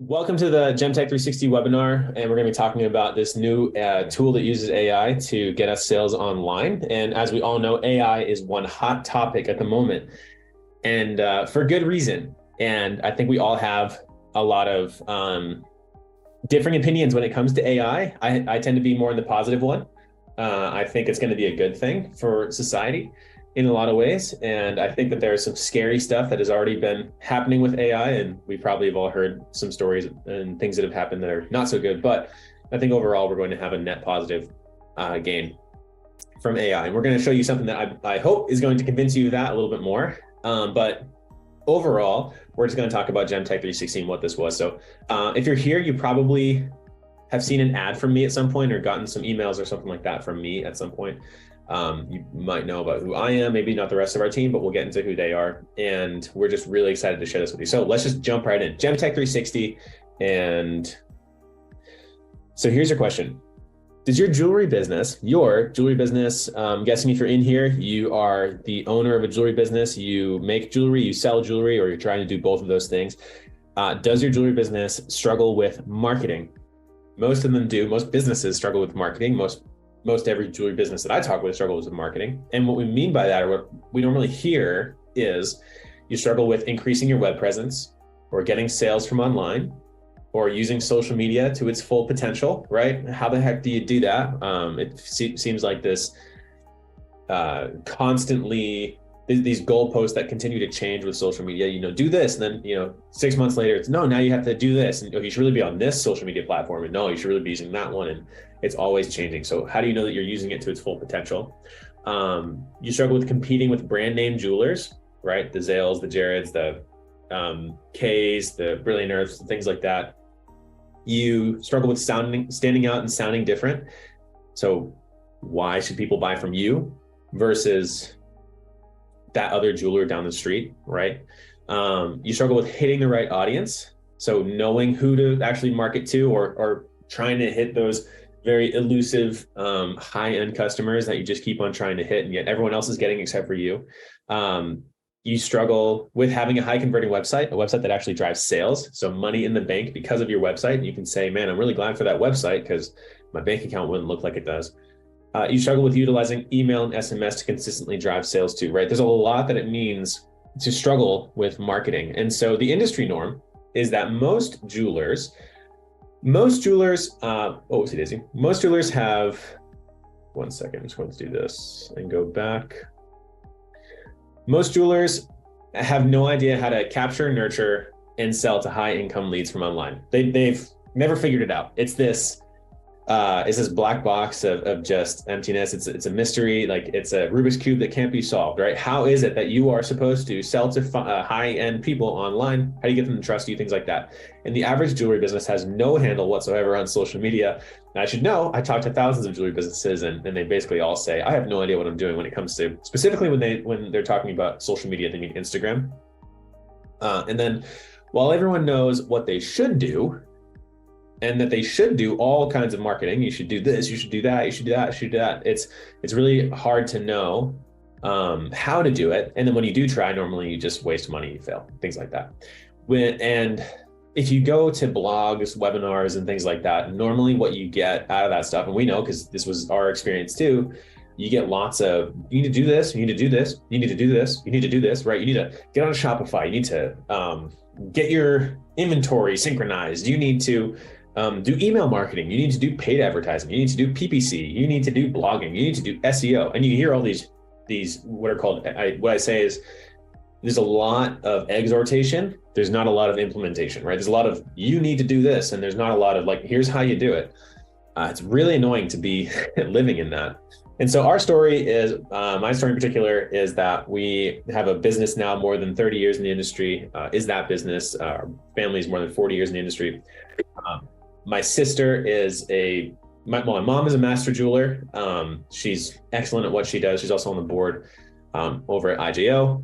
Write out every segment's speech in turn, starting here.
Welcome to the GemTek 360 webinar, and we're going to be talking about this new tool that uses AI to get us sales online. And as we all know, AI is one hot topic at the moment, and for good reason. And I think we all have a lot of differing opinions when it comes to AI. I tend to be more in the positive one. I think it's going to be a good thing for society in a lot of ways. And I think that there's some scary stuff that has already been happening with AI. And we probably have all heard some stories and things that have happened that are not so good. But I think overall, we're going to have a net positive gain from AI. And we're going to show you something that I hope is going to convince you of that a little bit more. But overall, we're just going to talk about GemTek 360 and what this was. So if you're here, you probably have seen an ad from me at some point or gotten some emails or something like that from me at some point. You might know about who I am, maybe not the rest of our team, but we'll get into who they are. And we're just really excited to share this with you. So let's just jump right in. GemTek 360. And so here's your question. Does your jewelry business, I'm guessing if you're in here, you are the owner of a jewelry business, you make jewelry, you sell jewelry, or you're trying to do both of those things. Does your jewelry business struggle with marketing? Most of them do. Most businesses struggle with marketing. Most every jewelry business that I talk with struggles with marketing. And what we mean by that, or what we normally hear, is you struggle with increasing your web presence or getting sales from online or using social media to its full potential, right? How the heck do you do that? It seems like this constantly, these goalposts that continue to change with social media, do this. And then, 6 months later, it's no, now you have to do this. And you should really be on this social media platform. And no, you should really be using that one. And it's always changing. So how do you know that you're using it to its full potential? You struggle with competing with brand name jewelers, right? The Zales, the Jareds, the K's, the Brilliant Earths, things like that. You struggle with standing out and sounding different. So why should people buy from you versus that other jeweler down the street, right? You struggle with hitting the right audience. So knowing who to actually market to or trying to hit those very elusive high-end customers that you just keep on trying to hit, and yet everyone else is getting except for you. You struggle with having a high converting website, a website that actually drives sales. So money in the bank because of your website. And you can say, man, I'm really glad for that website because my bank account wouldn't look like it does. You struggle with utilizing email and SMS to consistently drive sales too, right? There's a lot that it means to struggle with marketing. And so the industry norm is that most jewelers have, one second, I'm just going to do this and go back. Most jewelers have no idea how to capture, nurture, and sell to high income leads from online. They've never figured it out. It's this black box of just emptiness. It's a mystery, like it's a Rubik's Cube that can't be solved, right? How is it that you are supposed to sell to high-end people online? How do you get them to trust you? Things like that. And the average jewelry business has no handle whatsoever on social media. And I should know, I talk to thousands of jewelry businesses and they basically all say, I have no idea what I'm doing when it comes to, specifically when they're talking about social media, they mean Instagram. And then while everyone knows what they should do, and that they should do all kinds of marketing. You should do this, you should do that, you should do that, you should do that. It's really hard to know how to do it. And then when you do try, normally you just waste money, you fail, things like that. And if you go to blogs, webinars, and things like that, normally what you get out of that stuff, and we know because this was our experience too, you get lots of, you need to do this, you need to do this, you need to do this, you need to do this, right? You need to get on Shopify, you need to get your inventory synchronized, you need to do email marketing, you need to do paid advertising, you need to do PPC, you need to do blogging, you need to do SEO. And you hear all these what are called, what I say is there's a lot of exhortation. There's not a lot of implementation, right? There's a lot of, you need to do this. And there's not a lot of like, here's how you do it. It's really annoying to be living in that. And so our story is, my story in particular is that we have a business now more than 30 years in the industry. Is that business, our family is more than 40 years in the industry. My sister is my mom is a master jeweler. She's excellent at what she does. She's also on the board over at IJO.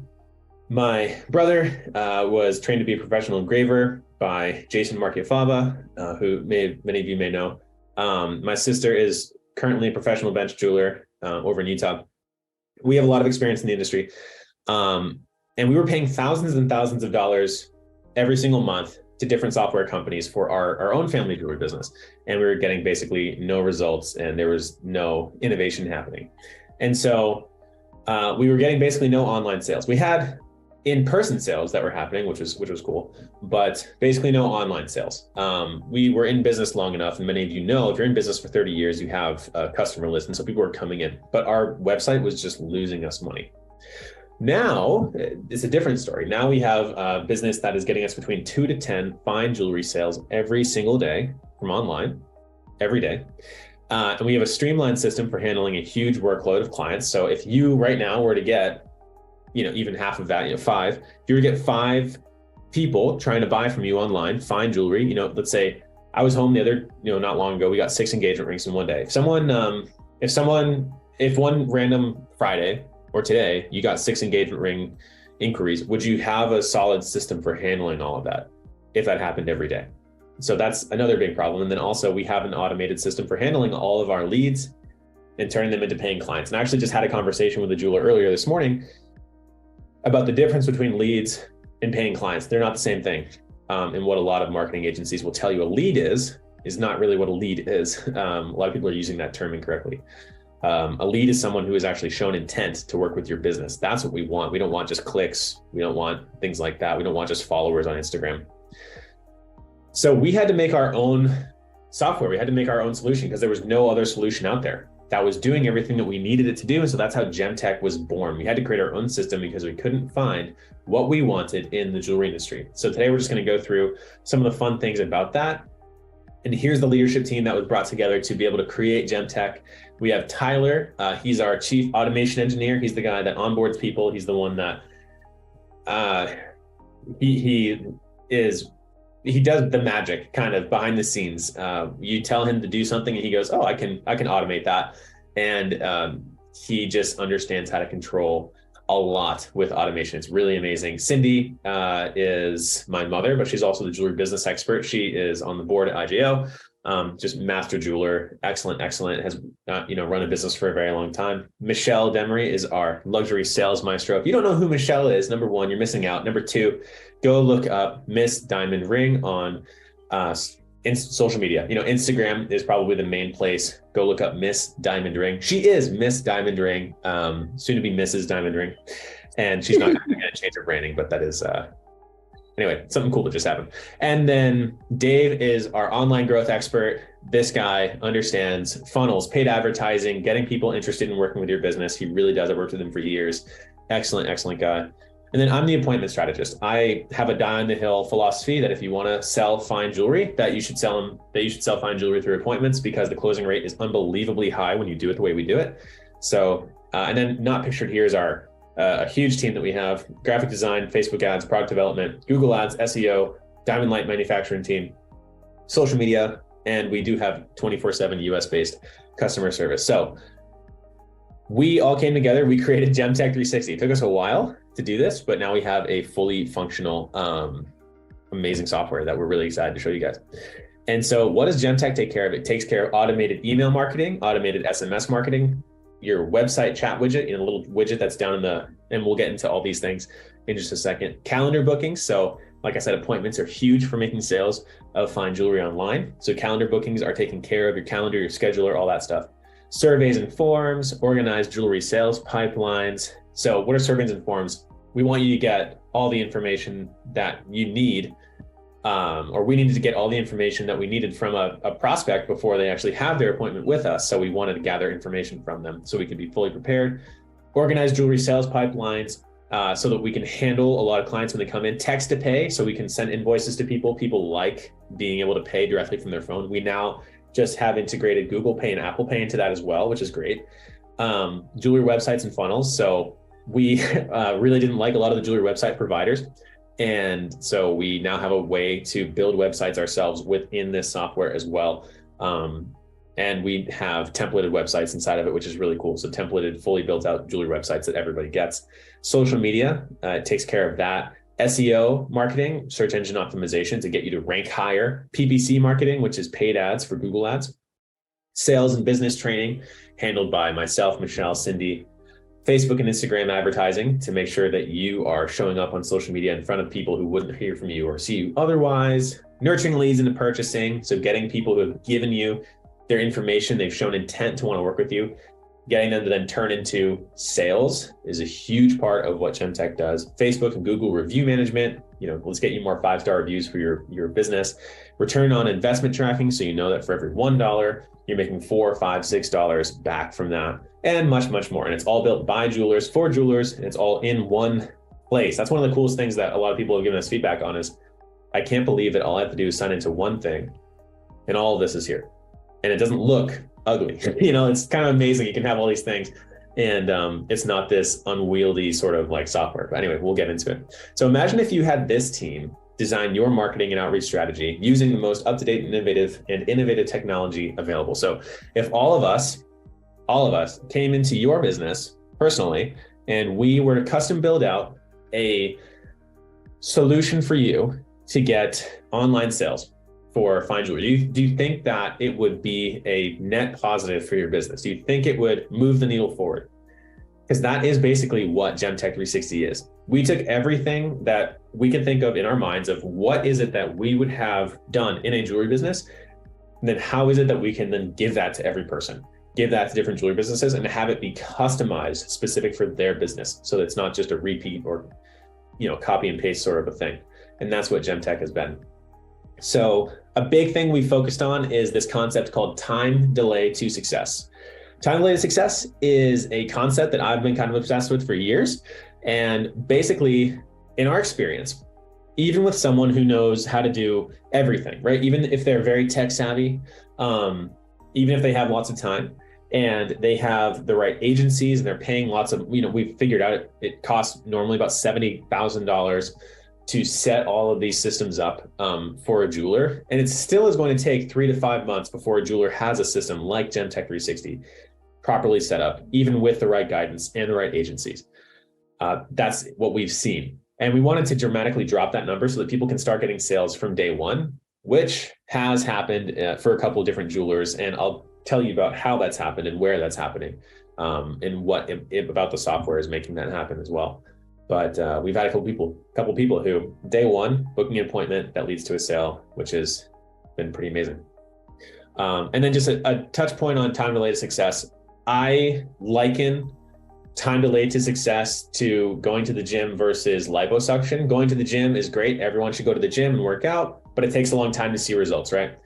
My brother was trained to be a professional engraver by Jason Marchiafava, who many of you may know. My sister is currently a professional bench jeweler over in Utah. We have a lot of experience in the industry. And we were paying thousands and thousands of dollars every single month to different software companies for our own family jewelry business. And we were getting basically no results and there was no innovation happening. And so we were getting basically no online sales. We had in-person sales that were happening, which was cool, but basically no online sales. We were in business long enough, and many of you know, if you're in business for 30 years, you have a customer list, and so people were coming in, but our website was just losing us money. Now, it's a different story. Now we have a business that is getting us between 2 to 10 fine jewelry sales every single day from online, every day. And we have a streamlined system for handling a huge workload of clients. So if you right now were to get, even half of that, 5, if you were to get 5 people trying to buy from you online, fine jewelry, let's say I was home the other, not long ago, we got 6 engagement rings in one day. If one random Friday or today, you got 6 engagement ring inquiries, would you have a solid system for handling all of that if that happened every day? So that's another big problem. And then also we have an automated system for handling all of our leads and turning them into paying clients. And I actually just had a conversation with a jeweler earlier this morning about the difference between leads and paying clients. They're not the same thing. And what a lot of marketing agencies will tell you a lead is not really what a lead is. A lot of people are using that term incorrectly. A lead is someone who has actually shown intent to work with your business. That's what we want. We don't want just clicks. We don't want things like that. We don't want just followers on Instagram. So we had to make our own software. We had to make our own solution because there was no other solution out there that was doing everything that we needed it to do. And so that's how GemTek was born. We had to create our own system because we couldn't find what we wanted in the jewelry industry. So today we're just going to go through some of the fun things about that. And here's the leadership team that was brought together to be able to create GemTek. We have Tyler. He's our chief automation engineer. He's the guy that onboards people. He's the one that he does the magic kind of behind the scenes. You tell him to do something and he goes, oh, I can automate that. And he just understands how to control a lot with automation. It's really amazing. Cindy is my mother, but she's also the jewelry business expert. She is on the board at IJO, just master jeweler, excellent, has run a business for a very long time. Michelle Demery is our luxury sales maestro. If you don't know who Michelle is, number 1, you're missing out. Number 2, go look up Miss Diamond Ring on social media. Instagram is probably the main place. Go look up Miss Diamond Ring. She is Miss Diamond Ring, soon to be Mrs. Diamond Ring. And she's not going to change her branding, but that is, anyway, something cool that just happened. And then Dave is our online growth expert. This guy understands funnels, paid advertising, getting people interested in working with your business. He really does. I've worked with him for years. Excellent guy. And then I'm the appointment strategist. I have a die on the hill philosophy that if you want to sell fine jewelry, that you should sell fine jewelry through appointments because the closing rate is unbelievably high when you do it the way we do it. So, and then not pictured here is our a huge team that we have: graphic design, Facebook ads, product development, Google ads, SEO, Diamond Light manufacturing team, social media, and we do have 24/7 US-based customer service. So we all came together. We created GemTek 360. It took us a while to do this, but now we have a fully functional, amazing software that we're really excited to show you guys. And so what does GemTek take care of? It takes care of automated email marketing, automated SMS marketing, your website chat widget, a little widget that's down and we'll get into all these things in just a second. Calendar bookings. So like I said, appointments are huge for making sales of fine jewelry online. So calendar bookings are taking care of your calendar, your scheduler, all that stuff. Surveys and forms, organized jewelry sales pipelines. So what are surveys and forms? We want you to get all the information that you need, or we needed to get all the information that we needed from a prospect before they actually have their appointment with us. So we wanted to gather information from them so we could be fully prepared. Organized jewelry sales pipelines, so that we can handle a lot of clients when they come in. Text to pay, so we can send invoices to people. People like being able to pay directly from their phone. We now just have integrated Google Pay and Apple Pay into that as well, which is great. Jewelry websites and funnels. So we really didn't like a lot of the jewelry website providers. And so we now have a way to build websites ourselves within this software as well. And we have templated websites inside of it, which is really cool. So templated, fully built out jewelry websites that everybody gets. Social media, it takes care of that. SEO marketing, search engine optimization to get you to rank higher. PPC marketing, which is paid ads for Google ads. Sales and business training handled by myself, Michelle, Cindy, Facebook and Instagram advertising to make sure that you are showing up on social media in front of people who wouldn't hear from you or see you otherwise. Nurturing leads into purchasing, so getting people who have given you their information, they've shown intent to want to work with you, getting them to then turn into sales is a huge part of what GemTek does. Facebook and Google review management, let's get you more 5-star reviews for your business. Return on investment tracking, so you know that for every $1, you're making $4, $5, $6 back from that, and much, much more. And it's all built by jewelers for jewelers, and it's all in one place. That's one of the coolest things that a lot of people have given us feedback on is, I can't believe that all I have to do is sign into one thing, and all of this is here. And it doesn't look ugly. It's kind of amazing. You can have all these things, and it's not this unwieldy sort of like software. But anyway, we'll get into it. So imagine if you had this team design your marketing and outreach strategy using the most up-to-date and innovative technology available. So if all of us came into your business personally, and we were to custom build out a solution for you to get online sales for fine jewelry, do you think that it would be a net positive for your business? Do you think it would move the needle forward? Because that is basically what GemTek 360 is. We took everything that we can think of in our minds of what is it that we would have done in a jewelry business, and then how is it that we can then give that to every person, give that to different jewelry businesses, and have it be customized specific for their business. So it's not just a repeat or copy and paste sort of a thing. And that's what GemTek has been. So a big thing we focused on is this concept called time delay to success. Time delay to success is a concept that I've been kind of obsessed with for years. And basically, in our experience, even with someone who knows how to do everything, right? Even if they're very tech savvy, even if they have lots of time and they have the right agencies and they're paying lots of, we've figured out it costs normally about $70,000 to set all of these systems up for a jeweler. And it still is going to take 3 to 5 months before a jeweler has a system like GemTek 360 properly set up, even with the right guidance and the right agencies. That's what we've seen. And we wanted to dramatically drop that number so that people can start getting sales from day one, which has happened for a couple of different jewelers. And I'll tell you about how that's happened and where that's happening, and what about the software is making that happen as well. But we've had a couple people who day one booking an appointment that leads to a sale, which has been pretty amazing. And then just a touch point on time delay to success. I liken time delay to success to going to the gym versus liposuction. Going to the gym is great. Everyone should go to the gym and work out, but it takes a long time to see results, right?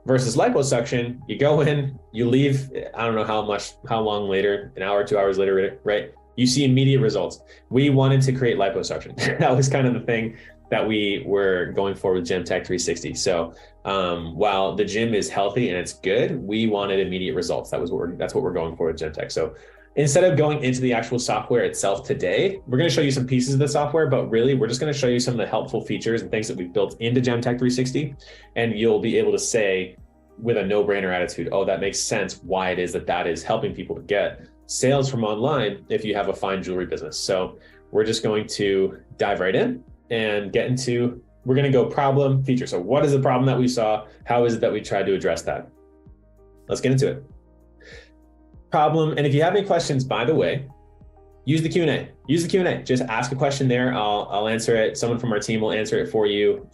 Versus liposuction, you go in, you leave, I don't know how long later, an hour, 2 hours later, right? You see immediate results. We wanted to create liposuction. That was kind of the thing that we were going for with GemTek 360. So while the gym is healthy and it's good, we wanted immediate results. That's what we're going for with GemTek. So instead of going into the actual software itself today, we're going to show you some pieces of the software, but really we're just going to show you some of the helpful features and things that we've built into GemTek 360. And you'll be able to say with a no-brainer attitude, oh, that makes sense why it is that is helping people to get sales from online if you have a fine jewelry business. So we're just going to dive right in and we're going to go problem, feature. So what is the problem that we saw? How is it that we tried to address that? Let's get into it. Problem. And if you have any questions, by the way, use the Q&A. Just ask a question there. I'll answer it. Someone from our team will answer it for you.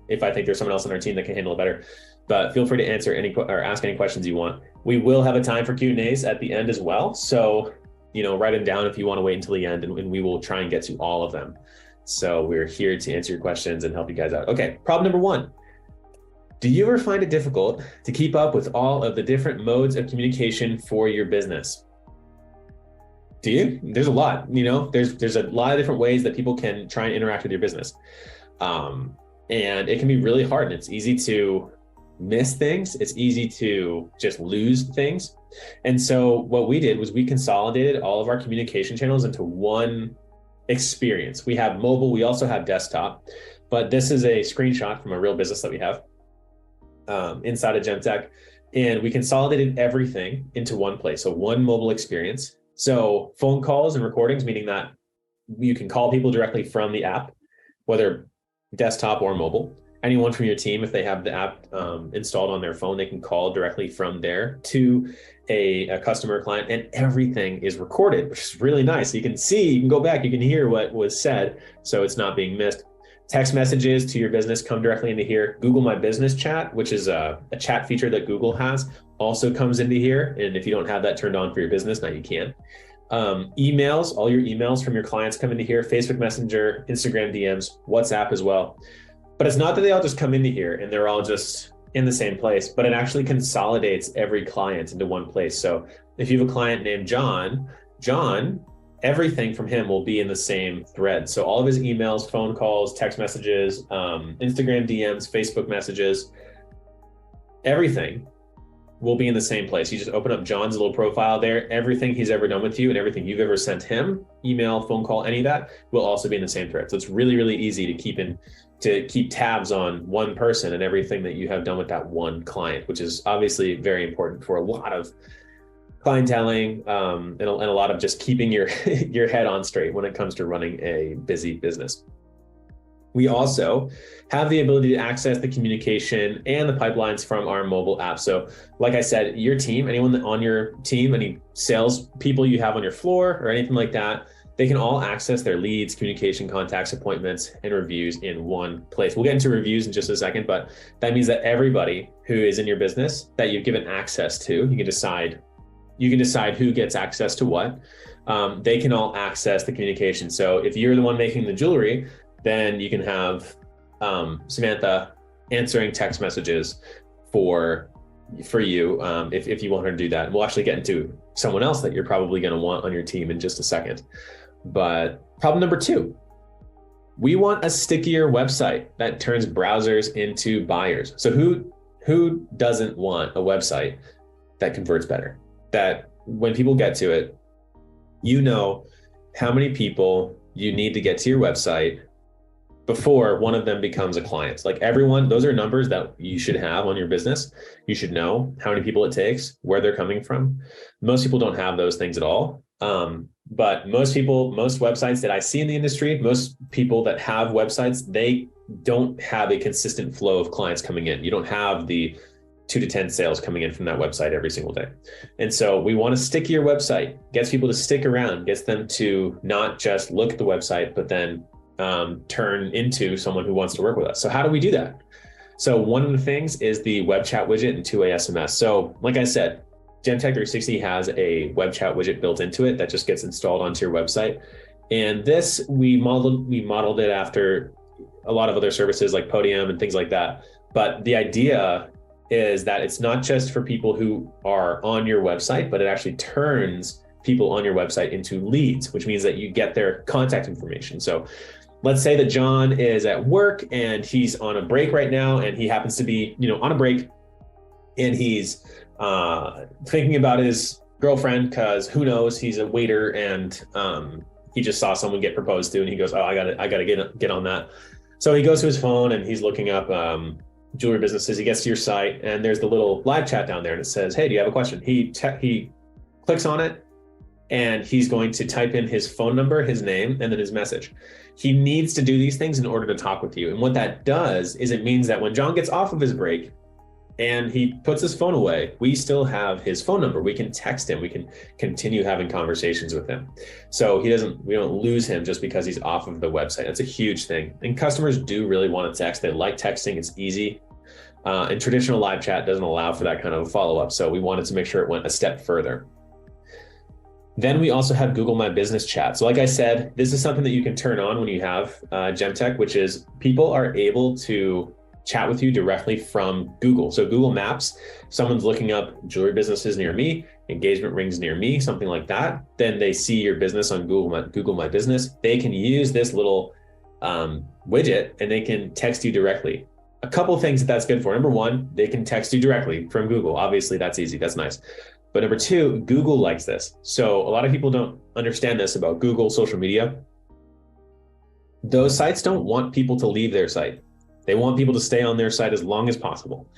If I think there's someone else on our team that can handle it better, but feel free to answer ask any questions you want. We will have a time for Q&As at the end as well. So, write them down if you want to wait until the end, and we will try and get to all of them. So we're here to answer your questions and help you guys out. Okay. Problem number 1. Do you ever find it difficult to keep up with all of the different modes of communication for your business? Do you? There's a lot, there's a lot of different ways that people can try and interact with your business. And it can be really hard, and it's easy to miss things. It's easy to just lose things. And so what we did was we consolidated all of our communication channels into one experience. We have mobile, we also have desktop, but this is a screenshot from a real business that we have inside of GemTek, and we consolidated everything into one place. So one mobile experience. So phone calls and recordings, meaning that you can call people directly from the app, whether desktop or mobile. anyone from your team, if they have the app installed on their phone, they can call directly from there to a customer client, and everything is recorded, which is really nice. You can see, you can go back, you can hear what was said, so it's not being missed. Text messages to your business come directly into here. Google My Business Chat, which is a chat feature that Google has, also comes into here. And if you don't have that turned on for your business, now you can. Emails, all your emails from your clients come into here, Facebook Messenger, Instagram DMs, WhatsApp as well. But it's not that they all just come into here and they're all just in the same place, but it actually consolidates every client into one place. So if you have a client named John, everything from him will be in the same thread. So all of his emails, phone calls, text messages, Instagram DMs, Facebook messages, everything will be in the same place. You just open up John's little profile there. Everything he's ever done with you and everything you've ever sent him, email, phone call, any of that will also be in the same thread. So it's really, really easy to keep tabs on one person and everything that you have done with that one client, which is obviously very important for a lot of clienteling and a lot of just keeping your head on straight when it comes to running a busy business. We also have the ability to access the communication and the pipelines from our mobile app. So like I said, your team, anyone on your team, any sales people you have on your floor or anything like that, they can all access their leads, communication, contacts, appointments, and reviews in one place. We'll get into reviews in just a second, but that means that everybody who is in your business that you've given access to, you can decide who gets access to what. They can all access the communication. So if you're the one making the jewelry, then you can have Samantha answering text messages for you if you want her to do that. And we'll actually get into someone else that you're probably going to want on your team in just a second. But problem number 2, we want a stickier website that turns browsers into buyers. So who doesn't want a website that converts better? That when people get to it, you know how many people you need to get to your website before one of them becomes a client. Like everyone, those are numbers that you should have on your business. You should know how many people it takes, where they're coming from. Most people don't have those things at all. But most websites that I see in the industry, most people that have websites, they don't have a consistent flow of clients coming in. You don't have the 2 to 10 sales coming in from that website every single day. And so we want a stickier website, gets people to stick around, gets them to not just look at the website, but then turn into someone who wants to work with us. So how do we do that? So one of the things is the web chat widget and two-way SMS. So like I said, GemTek 360 has a web chat widget built into it that just gets installed onto your website. And this, we modeled it after a lot of other services like Podium and things like that. But the idea is that it's not just for people who are on your website, but it actually turns people on your website into leads, which means that you get their contact information. So let's say that John is at work and he's on a break right now, and he happens to be, on a break, and he's thinking about his girlfriend because who knows, he's a waiter and he just saw someone get proposed to, and he goes, oh, I gotta get on that. So he goes to his phone and he's looking up jewelry businesses. He gets to your site and there's the little live chat down there and it says, hey, do you have a question? He clicks on it and he's going to type in his phone number, his name, and then his message. He needs to do these things in order to talk with you. And what that does is it means that when John gets off of his break and he puts his phone away, we still have his phone number. We can text him. We can continue having conversations with him. So we don't lose him just because he's off of the website. That's a huge thing. And customers do really want to text. They like texting. It's easy. And traditional live chat doesn't allow for that kind of follow-up. So we wanted to make sure it went a step further. Then we also have Google My Business Chat. So like I said, this is something that you can turn on when you have GemTek, which is people are able to chat with you directly from Google. So Google Maps, someone's looking up jewelry businesses near me, engagement rings near me, something like that. Then they see your business on Google My Business. They can use this little widget and they can text you directly. A couple of things that's good for. Number one, they can text you directly from Google. Obviously, that's easy. That's nice. But number two, Google likes this. So a lot of people don't understand this about Google, social media. Those sites don't want people to leave their site. They want people to stay on their site as long as possible.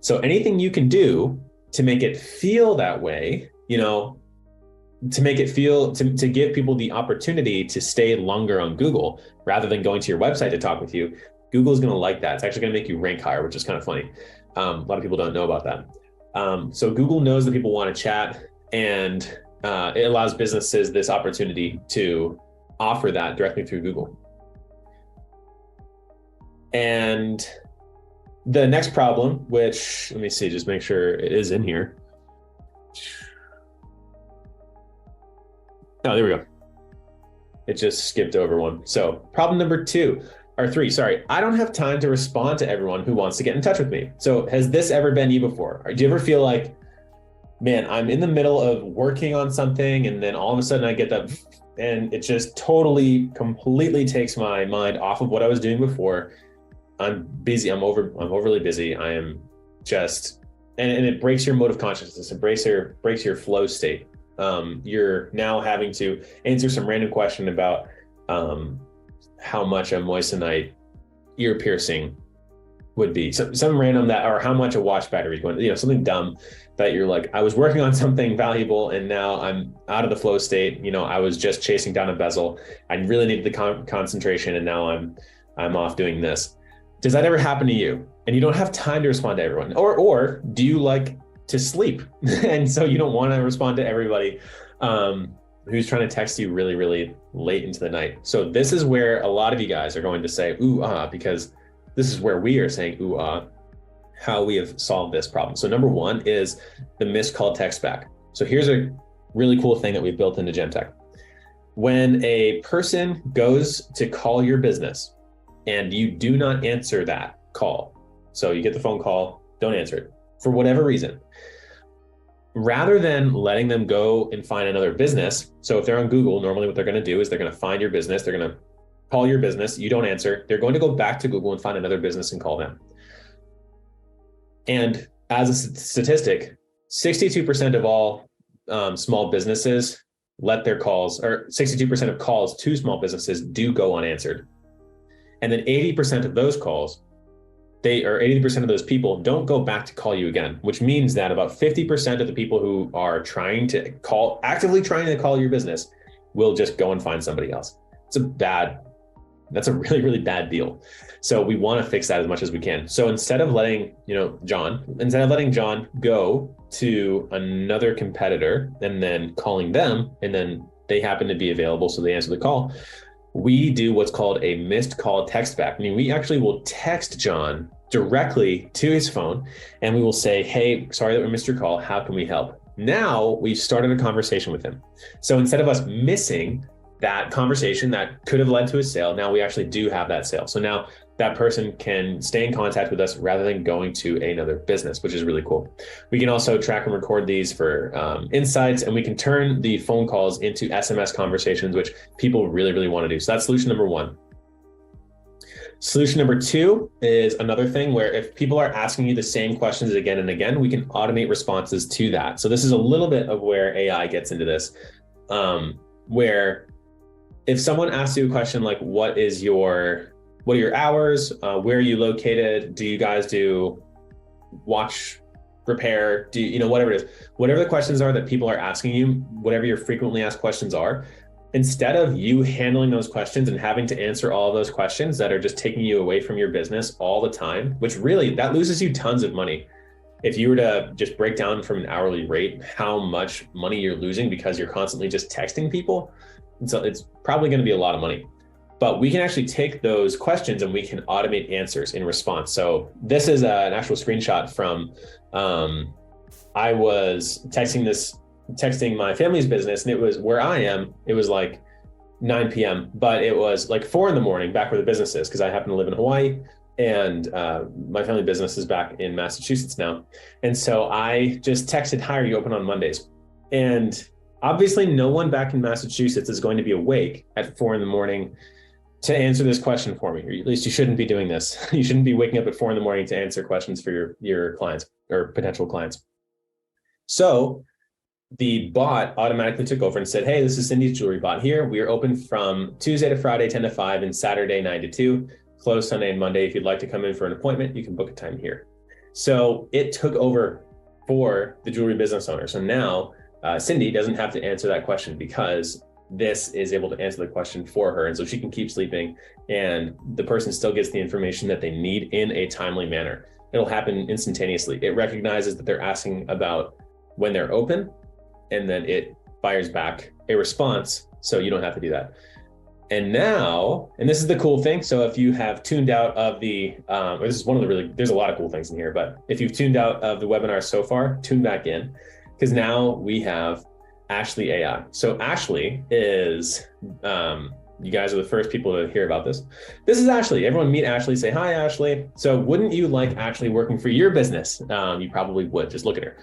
So anything you can do to make it feel that way, to make it feel, to give people the opportunity to stay longer on Google rather than going to your website to talk with you, Google's going to like that. It's actually going to make you rank higher, which is kind of funny. A lot of people don't know about that. So Google knows that people want to chat, and it allows businesses this opportunity to offer that directly through Google. And the next problem, which, let me see, just make sure it is in here. Oh, there we go. It just skipped over one. So problem number three, sorry. I don't have time to respond to everyone who wants to get in touch with me. So has this ever been you before? Or do you ever feel like, man, I'm in the middle of working on something and then all of a sudden I get that and it just completely takes my mind off of what I was doing before. I'm busy, I'm overly busy. I am just, and it breaks your mode of consciousness. It breaks your flow state. You're now having to answer some random question about how much a moissanite ear piercing would be. So some random that, or how much a watch battery is going, something dumb that you're like, I was working on something valuable and now I'm out of the flow state. I was just chasing down a bezel. I really needed the concentration and now I'm off doing this. Does that ever happen to you? And you don't have time to respond to everyone? Or do you like to sleep? And so you don't want to respond to everybody who's trying to text you really, really late into the night. So this is where a lot of you guys are going to say, ooh, because this is where we are saying, ooh, how we have solved this problem. So number one is the missed call text back. So here's a really cool thing that we've built into GemTek. When a person goes to call your business and you do not answer that call, so you get the phone call, don't answer it for whatever reason, rather than letting them go and find another business. So if they're on Google, normally what they're going to do is they're going to find your business. They're going to call your business. You don't answer. They're going to go back to Google and find another business and call them. And as a statistic, 62% of all small businesses let their calls, or 62% of calls to small businesses do go unanswered. And then 80% of those calls, 80% of those people don't go back to call you again, which means that about 50% of the people who are actively trying to call your business will just go and find somebody else. That's a really, really bad deal. So we want to fix that as much as we can. So instead of letting John go to another competitor and then calling them, and then they happen to be available, so they answer the call, we do what's called a missed call text back. I mean, we actually will text John directly to his phone and we will say, hey, sorry that we missed your call. How can we help? Now we've started a conversation with him. So instead of us missing that conversation that could have led to a sale, now we actually do have that sale. So now that person can stay in contact with us rather than going to another business, which is really cool. We can also track and record these for insights, and we can turn the phone calls into SMS conversations, which people really, really want to do. So that's solution number one. Solution number two is another thing where if people are asking you the same questions again and again, we can automate responses to that. So this is a little bit of where AI gets into this, where if someone asks you a question like, what are your hours? Where are you located? Do you guys do watch repair? Do you, whatever it is, whatever the questions are that people are asking you, whatever your frequently asked questions are, instead of you handling those questions and having to answer all of those questions that are just taking you away from your business all the time, which really, that loses you tons of money. If you were to just break down from an hourly rate, how much money you're losing because you're constantly just texting people. And so it's probably going to be a lot of money, but we can actually take those questions and we can automate answers in response. So this is an actual screenshot from, I was texting my family's business, and it was where I am. It was like 9 p.m., but it was like 4 a.m. back where the business is, because I happen to live in Hawaii, and my family business is back in Massachusetts now. And so I just texted, hi, are you open on Mondays? And obviously no one back in Massachusetts is going to be awake at 4 a.m. to answer this question for me, or at least you shouldn't be doing this. You shouldn't be waking up at 4 a.m. to answer questions for your clients or potential clients. So the bot automatically took over and said, hey, this is Cindy's Jewelry Bot here. We are open from Tuesday to Friday, 10 to 5, and Saturday, 9 to 2, closed Sunday and Monday. If you'd like to come in for an appointment, you can book a time here. So it took over for the jewelry business owner. So now Cindy doesn't have to answer that question because this is able to answer the question for her. And so she can keep sleeping and the person still gets the information that they need in a timely manner. It'll happen instantaneously. It recognizes that they're asking about when they're open, and then it fires back a response, so you don't have to do that. And now, and this is the cool thing, so if you have tuned out of the, or this is one of the really, there's a lot of cool things in here, but if you've tuned out of the webinar so far, tune back in, because now we have Ashley AI. So Ashley is, you guys are the first people to hear about this. This is Ashley. Everyone meet Ashley, say, hi, Ashley. So wouldn't you like Ashley working for your business? You probably would, just look at her.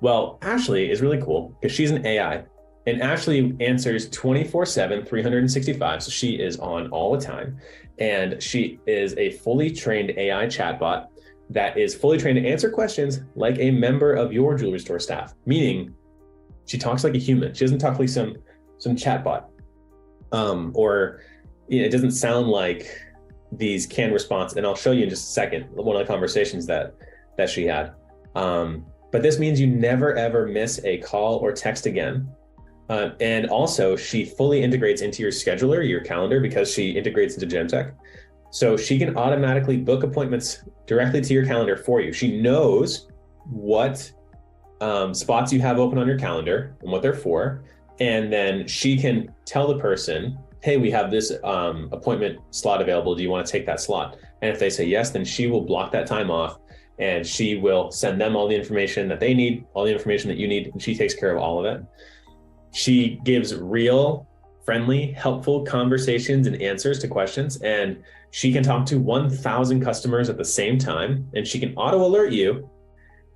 Well, Ashley is really cool because she's an AI. And Ashley answers 24/7, 365. So she is on all the time. And she is a fully trained AI chatbot that is fully trained to answer questions like a member of your jewelry store staff, meaning she talks like a human. She doesn't talk like some chatbot. Or it doesn't sound like these canned response. And I'll show you in just a second, one of the conversations that she had. But this means you never, ever miss a call or text again. And also she fully integrates into your scheduler, your calendar, because she integrates into GemTek. So she can automatically book appointments directly to your calendar for you. She knows what spots you have open on your calendar and what they're for. And then she can tell the person, hey, we have this appointment slot available. Do you want to take that slot? And if they say yes, then she will block that time off and she will send them all the information that they need, all the information that you need, and she takes care of all of it. She gives real, friendly, helpful conversations and answers to questions. And she can talk to 1,000 customers at the same time. And she can auto alert you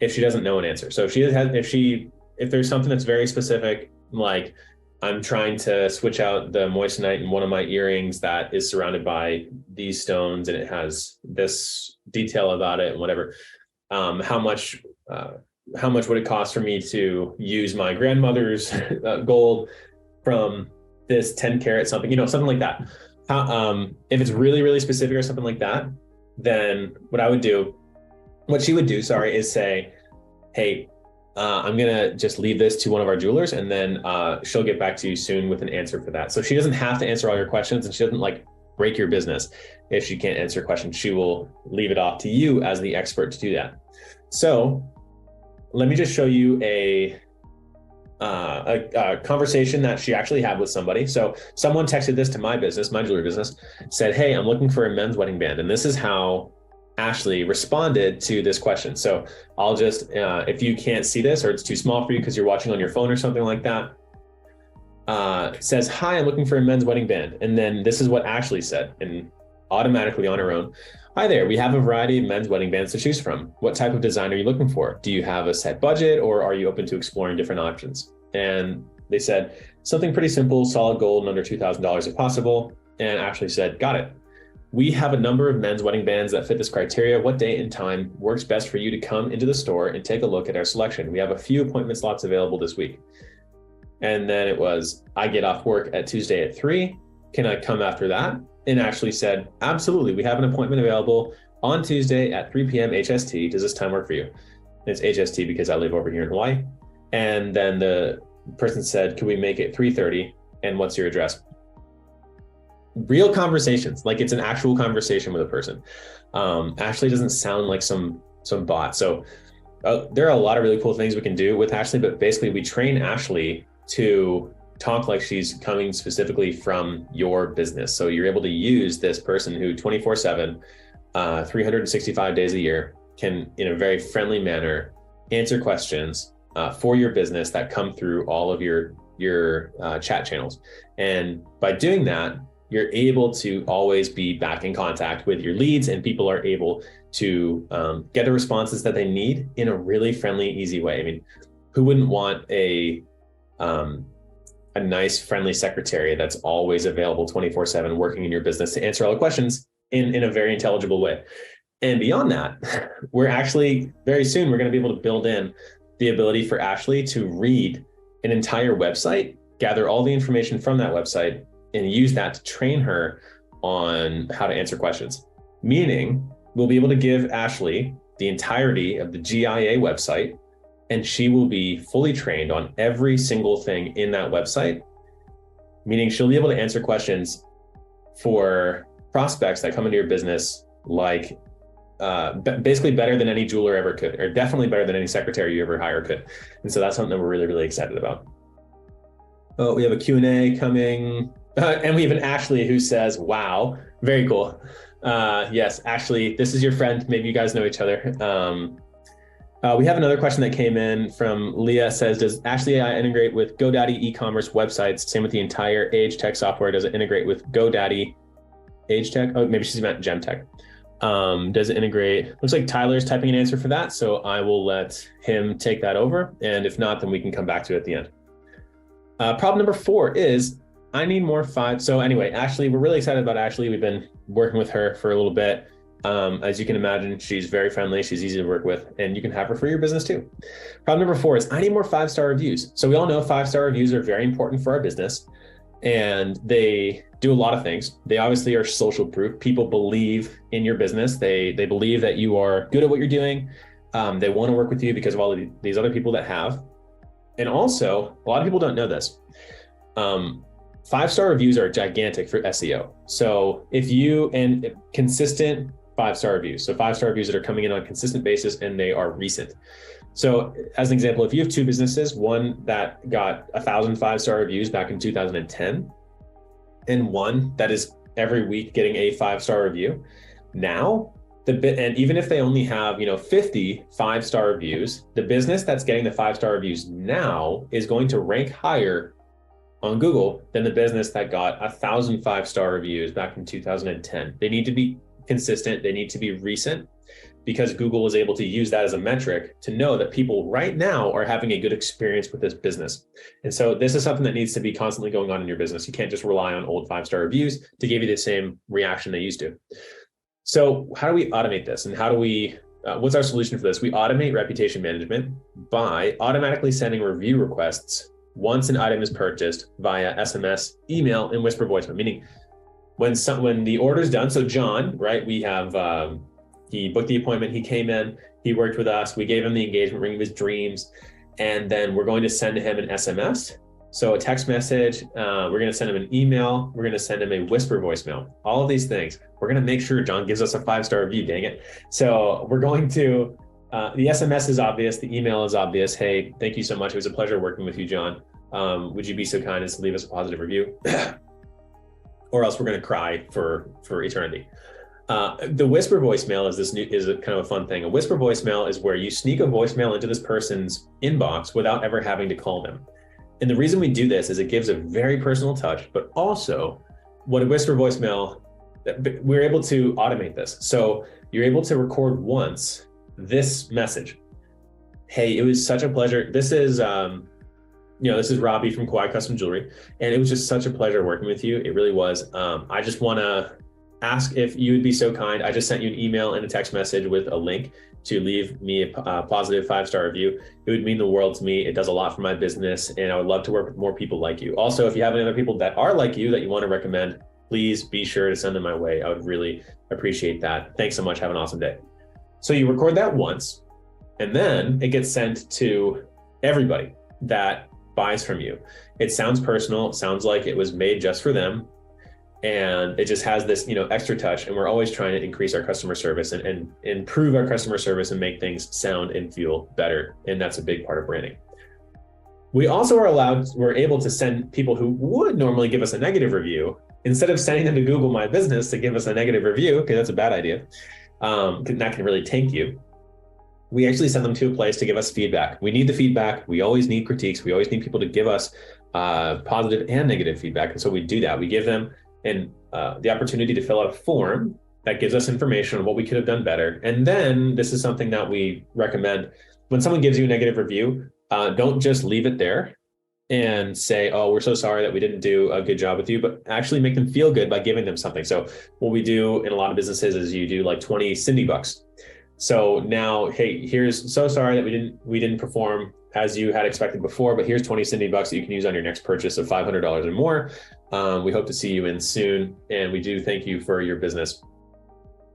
if she doesn't know an answer. So if there's something that's very specific, like I'm trying to switch out the moissanite in one of my earrings that is surrounded by these stones and it has this detail about it and whatever, how much would it cost for me to use my grandmother's gold from this 10 karat something, something like that. If it's really, really specific or something like that, then what she would do, is say, hey, I'm gonna just leave this to one of our jewelers and then she'll get back to you soon with an answer for that. So she doesn't have to answer all your questions and she doesn't break your business if she can't answer a question. She will leave it off to you as the expert to do that. So let me just show you a conversation that she actually had with somebody. So someone texted this to my business, my jewelry business, said, hey, I'm looking for a men's wedding band. And this is how Ashley responded to this question. So I'll just, if you can't see this or it's too small for you because you're watching on your phone or something like that, says, hi, I'm looking for a men's wedding band. And then this is what Ashley said, and automatically on her own. Hi there, we have a variety of men's wedding bands to choose from. What type of design are you looking for? Do you have a set budget or are you open to exploring different options? And they said, something pretty simple, solid gold and under $2,000 if possible. And Ashley said, got it. We have a number of men's wedding bands that fit this criteria. What date and time works best for you to come into the store and take a look at our selection? We have a few appointment slots available this week. And then it was, I get off work at Tuesday at 3. Can I come after that? And Ashley said, absolutely. We have an appointment available on Tuesday at 3 p.m. HST. Does this time work for you? And it's HST because I live over here in Hawaii. And then the person said, can we make it 3:30? And what's your address? Real conversations, like it's an actual conversation with a person. Ashley doesn't sound like some bot. So there are a lot of really cool things we can do with Ashley, but basically we train Ashley to talk like she's coming specifically from your business. So you're able to use this person who 24/7, 365 days a year can, in a very friendly manner, answer questions for your business that come through all of your chat channels. And by doing that, you're able to always be back in contact with your leads, and people are able to get the responses that they need in a really friendly, easy way. I mean, who wouldn't want a nice, friendly secretary that's always available 24/7 working in your business to answer all the questions in a very intelligible way? And beyond that, we're actually, very soon, we're going to be able to build in the ability for Ashley to read an entire website, gather all the information from that website, and use that to train her on how to answer questions. Meaning, we'll be able to give Ashley the entirety of the GIA website, and she will be fully trained on every single thing in that website meaning she'll be able to answer questions for prospects that come into your business, like basically better than any jeweler ever could, or definitely better than any secretary you ever hire could. And so that's something that we're really, really excited about. Oh, we have a Q&A coming. And we have an Ashley who says, wow, very cool. Yes, Ashley, this is your friend. Maybe you guys know each other. We have another question that came in from Leah. Says, does Ashley AI integrate with GoDaddy e-commerce websites? Same with the entire GemTek software. Does it integrate with GoDaddy GemTek? Oh, maybe she's meant GemTek. Does it integrate? Looks like Tyler's typing an answer for that. So I will let him take that over. And if not, then we can come back to it at the end. Problem number 4 is I need more 5. So anyway, Ashley, we're really excited about Ashley. We've been working with her for a little bit. As you can imagine, she's very friendly. She's easy to work with, and you can have her for your business too. Problem number 4 is I need more 5-star reviews. So we all know 5-star reviews are very important for our business, and they do a lot of things. They obviously are social proof. People believe in your business. They believe that you are good at what you're doing. They want to work with you because of all of these other people that have. And also, a lot of people don't know this. 5-star reviews are gigantic for SEO. So consistent 5-star reviews. So 5-star reviews that are coming in on a consistent basis and they are recent. So as an example, if you have 2 businesses, one that got 1,000 5-star reviews back in 2010, and one that is every week getting a 5-star review, now and even if they only have 50 5-star reviews, the business that's getting the 5-star reviews now is going to rank higher on Google than the business that got 1,000 5-star reviews back in 2010. They need to be consistent. They need to be recent, because Google is able to use that as a metric to know that people right now are having a good experience with this business. And so this is something that needs to be constantly going on in your business. You can't just rely on old 5-star reviews to give you the same reaction they used to. So how do we automate this? And what's our solution for this? We automate reputation management by automatically sending review requests once an item is purchased via SMS, email, and whisper voicemail. Meaning when the order's done, so John, right, we have, he booked the appointment, he came in, he worked with us, we gave him the engagement ring of his dreams, and then we're going to send him an SMS. So a text message, we're going to send him an email, we're going to send him a whisper voicemail. All of these things, we're going to make sure John gives us a 5-star review, dang it. So we're going to, the SMS is obvious, the email is obvious. Hey, thank you so much. It was a pleasure working with you, John. Would you be so kind as to leave us a positive review? Or else we're going to cry for eternity. The whisper voicemail is a kind of a fun thing. A whisper voicemail is where you sneak a voicemail into this person's inbox without ever having to call them. And the reason we do this is it gives a very personal touch, but also what a whisper voicemail, we're able to automate this. So you're able to record once this message. Hey, it was such a pleasure. This is Robbie from Kawhi Custom Jewelry, and it was just such a pleasure working with you. It really was. I just want to ask if you would be so kind. I just sent you an email and a text message with a link to leave me a positive 5-star review. It would mean the world to me. It does a lot for my business, and I would love to work with more people like you. Also, if you have any other people that are like you that you want to recommend, please be sure to send them my way. I would really appreciate that. Thanks so much. Have an awesome day. So you record that once, and then it gets sent to everybody that buys from you. It sounds personal. It sounds like it was made just for them. And it just has this, extra touch. And we're always trying to increase our customer service and improve our customer service and make things sound and feel better. And that's a big part of branding. We also we're able to send people who would normally give us a negative review, instead of sending them to Google My Business to give us a negative review, because that's a bad idea. That can really tank you. We actually send them to a place to give us feedback. We need the feedback. We always need critiques. We always need people to give us positive and negative feedback. And so we do that. We give them the opportunity to fill out a form that gives us information on what we could have done better. And then this is something that we recommend. When someone gives you a negative review, don't just leave it there and say, oh, we're so sorry that we didn't do a good job with you, but actually make them feel good by giving them something. So what we do in a lot of businesses is you do like 20 Cindy bucks. So now, hey, so sorry that we didn't perform as you had expected before, but here's 20 Cindy bucks that you can use on your next purchase of $500 or more. We hope to see you in soon. And we do thank you for your business.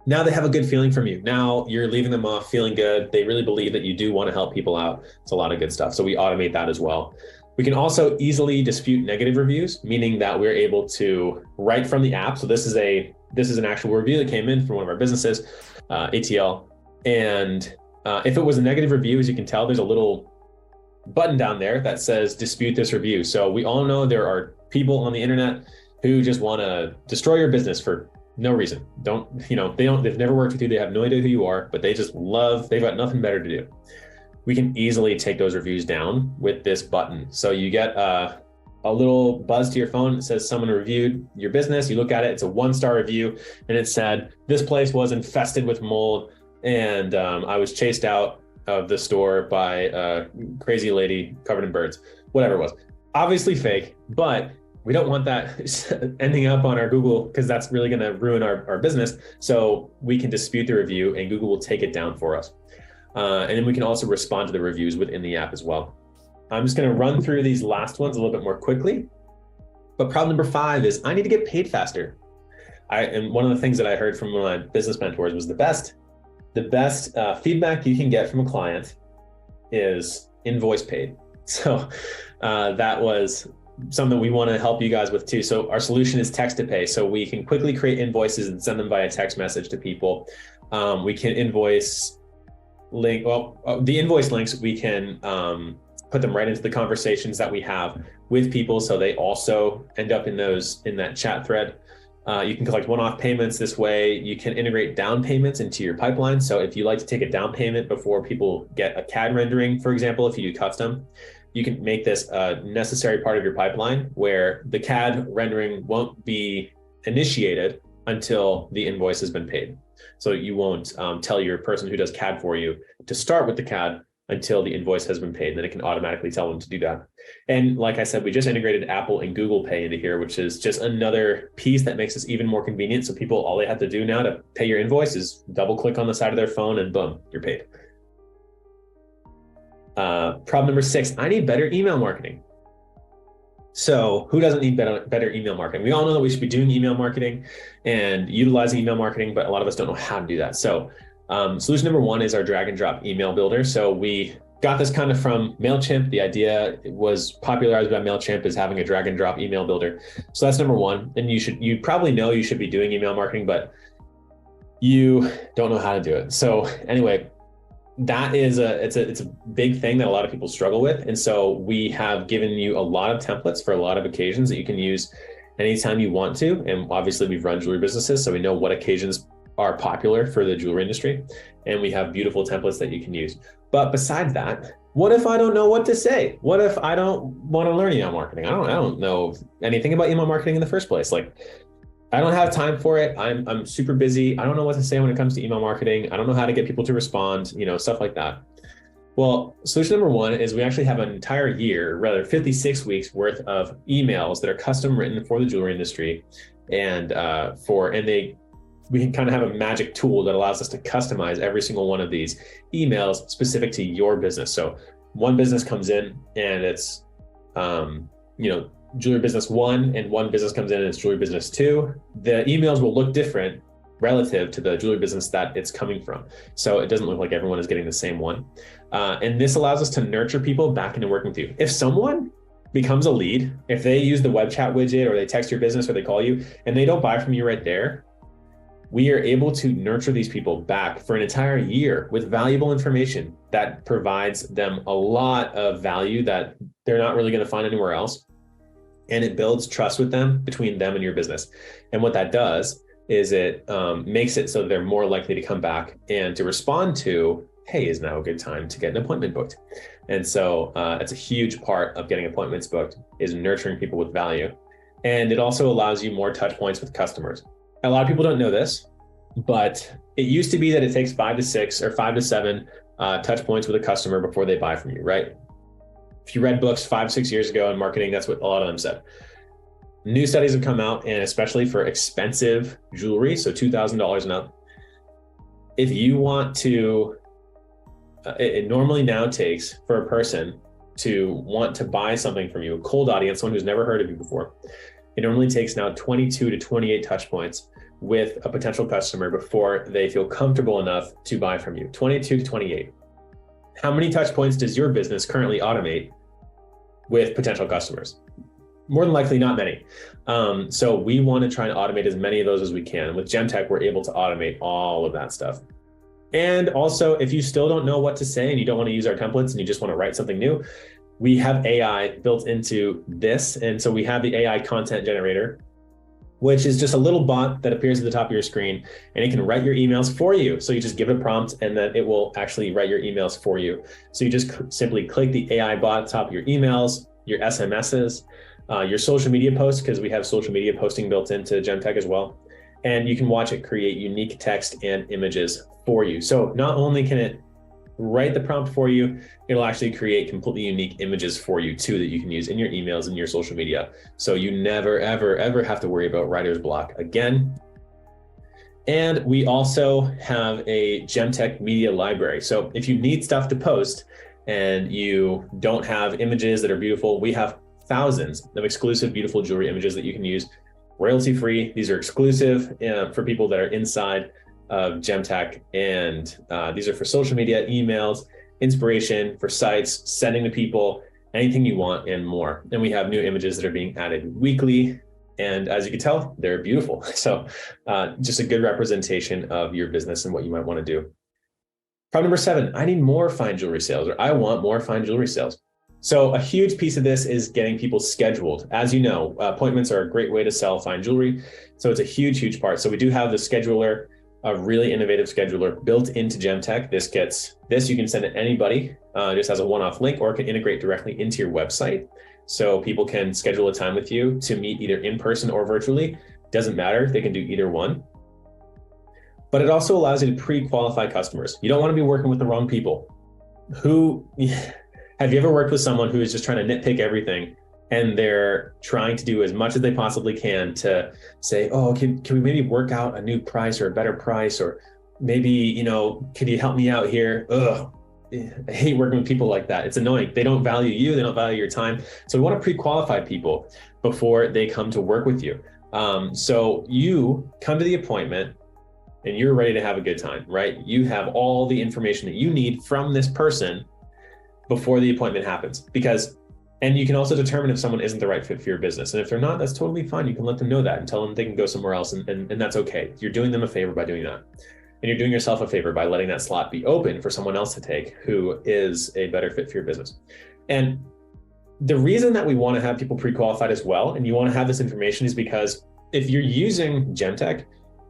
Now they have a good feeling from you. Now you're leaving them off feeling good. They really believe that you do want to help people out. It's a lot of good stuff. So we automate that as well. We can also easily dispute negative reviews, meaning that we're able to write from the app. So this is an actual review that came in from one of our businesses, ATL. And if it was a negative review, as you can tell, there's a little button down there that says dispute this review. So we all know there are people on the internet who just want to destroy your business for no reason. They've never worked with you. They have no idea who you are, but they've got nothing better to do. We can easily take those reviews down with this button. So you get a little buzz to your phone that says someone reviewed your business. You look at it, it's a 1-star review, and it said, this place was infested with mold, and I was chased out of the store by a crazy lady covered in birds, whatever it was. Obviously fake, but we don't want that ending up on our Google, because that's really going to ruin our business. So we can dispute the review and Google will take it down for us. And then we can also respond to the reviews within the app as well. I'm just going to run through these last ones a little bit more quickly. But problem number 5 is I need to get paid faster. And one of the things that I heard from one of my business mentors was the best feedback you can get from a client is invoice paid. So that was something we want to help you guys with too. So our solution is text to pay. So we can quickly create invoices and send them via text message to people. We can the invoice links, we can put them right into the conversations that we have with people, so they also end up in that chat thread. You can collect one-off payments this way. You can integrate down payments into your pipeline. So if you like to take a down payment before people get a CAD rendering, for example, if you do custom, you can make this a necessary part of your pipeline where the CAD rendering won't be initiated until the invoice has been paid. So you won't tell your person who does CAD for you to start with the CAD until the invoice has been paid. Then it can automatically tell them to do that. And like I said, we just integrated Apple and Google Pay into here, which is just another piece that makes this even more convenient. So people, all they have to do now to pay your invoice is double click on the side of their phone and boom, you're paid. Problem number 6, I need better email marketing. So who doesn't need better email marketing? We all know that we should be doing email marketing and utilizing email marketing, but a lot of us don't know how to do that. So solution number 1 is our drag and drop email builder. So we got this kind of from MailChimp. The idea was popularized by MailChimp is having a drag and drop email builder. So that's number 1. And you probably know you should be doing email marketing, but you don't know how to do it. So anyway, that is it's a big thing that a lot of people struggle with. And so we have given you a lot of templates for a lot of occasions that you can use anytime you want to. And obviously we've run jewelry businesses, so we know what occasions are popular for the jewelry industry. And we have beautiful templates that you can use. But besides that, what if I don't know what to say? What if I don't want to learn email marketing? I don't know anything about email marketing in the first place. Like, I don't have time for it. I'm super busy. I don't know what to say when it comes to email marketing. I don't know how to get people to respond, stuff like that. Well, solution number 1 is we actually have an entire year, rather 56 weeks worth of emails that are custom written for the jewelry industry. And we can kind of have a magic tool that allows us to customize every single one of these emails specific to your business. So one business comes in and it's, jewelry business 1, and one business comes in and it's jewelry business 2. The emails will look different relative to the jewelry business that it's coming from. So it doesn't look like everyone is getting the same one. And this allows us to nurture people back into working with you. If someone becomes a lead, if they use the web chat widget or they text your business or they call you and they don't buy from you right there, we are able to nurture these people back for an entire year with valuable information that provides them a lot of value that they're not really going to find anywhere else. And it builds trust with them, between them and your business. And what that does is it makes it so they're more likely to come back and to respond to, hey, is now a good time to get an appointment booked? And so it's a huge part of getting appointments booked is nurturing people with value. And it also allows you more touch points with customers. A lot of people don't know this, but it used to be that it takes 5 to 6 or 5 to 7 touch points with a customer before they buy from you, right? If you read books 5-6 years ago in marketing, that's what a lot of them said. New studies have come out, and especially for expensive jewelry, so $2,000 and up, if you want to, it normally now takes for a person to want to buy something from you, a cold audience, someone who's never heard of you before, it normally takes now 22 to 28 touch points with a potential customer before they feel comfortable enough to buy from you. 22 to 28. How many touch points does your business currently automate with potential customers. More than likely, not many. So we want to try and automate as many of those as we can. With GemTek, we're able to automate all of that stuff. And also, if you still don't know what to say and you don't want to use our templates and you just want to write something new, we have AI built into this. And so we have the AI content generator, which is just a little bot that appears at the top of your screen, and it can write your emails for you. So you just give it a prompt and then it will actually write your emails for you. So you just simply click the AI bot at the top of your emails, your SMSs, your social media posts, because we have social media posting built into GemTek as well. And you can watch it create unique text and images for you. So not only can it write the prompt for you, it'll actually create completely unique images for you too that you can use in your emails and your social media. So you never, ever, ever have to worry about writer's block again. And we also have a GemTek media library. So if you need stuff to post and you don't have images that are beautiful, we have thousands of exclusive, beautiful jewelry images that you can use royalty-free. These are exclusive for people that are inside of GemTek, and these are for social media, emails, inspiration, for sites, sending to people, anything you want and more. And we have new images that are being added weekly. And as you can tell, they're beautiful. So just a good representation of your business and what you might want to do. Problem number 7, I need more fine jewelry sales, or I want more fine jewelry sales. So a huge piece of this is getting people scheduled. As you know, appointments are a great way to sell fine jewelry. So it's a huge, huge part. So we do have the scheduler, a really innovative scheduler built into GemTek. This you can send to anybody just as a one-off link, or it can integrate directly into your website. So people can schedule a time with you to meet either in person or virtually. Doesn't matter, they can do either one. But it also allows you to pre-qualify customers. You don't want to be working with the wrong people. Have you ever worked with someone who is just trying to nitpick everything, and they're trying to do as much as they possibly can to say, oh, can we maybe work out a new price or a better price? Or maybe, could you help me out here? Ugh, I hate working with people like that. It's annoying. They don't value you. They don't value your time. So we want to pre-qualify people before they come to work with you. So you come to the appointment and you're ready to have a good time, right? You have all the information that you need from this person before the appointment happens, and you can also determine if someone isn't the right fit for your business. And if they're not, that's totally fine. You can let them know that and tell them they can go somewhere else, and that's okay. You're doing them a favor by doing that. And you're doing yourself a favor by letting that slot be open for someone else to take who is a better fit for your business. And the reason that we want to have people pre-qualified as well, and you want to have this information, is because if you're using GemTek,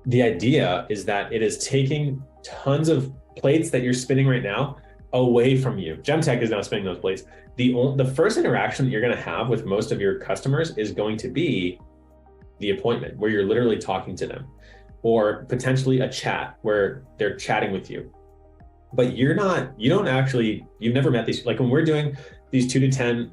the idea is that it is taking tons of plates that you're spinning right now away from you. GemTek is now spinning those plates. The first interaction that you're going to have with most of your customers is going to be the appointment, where you're literally talking to them, or potentially a chat where they're chatting with you. But you've never met these, like when we're doing these 2 to 10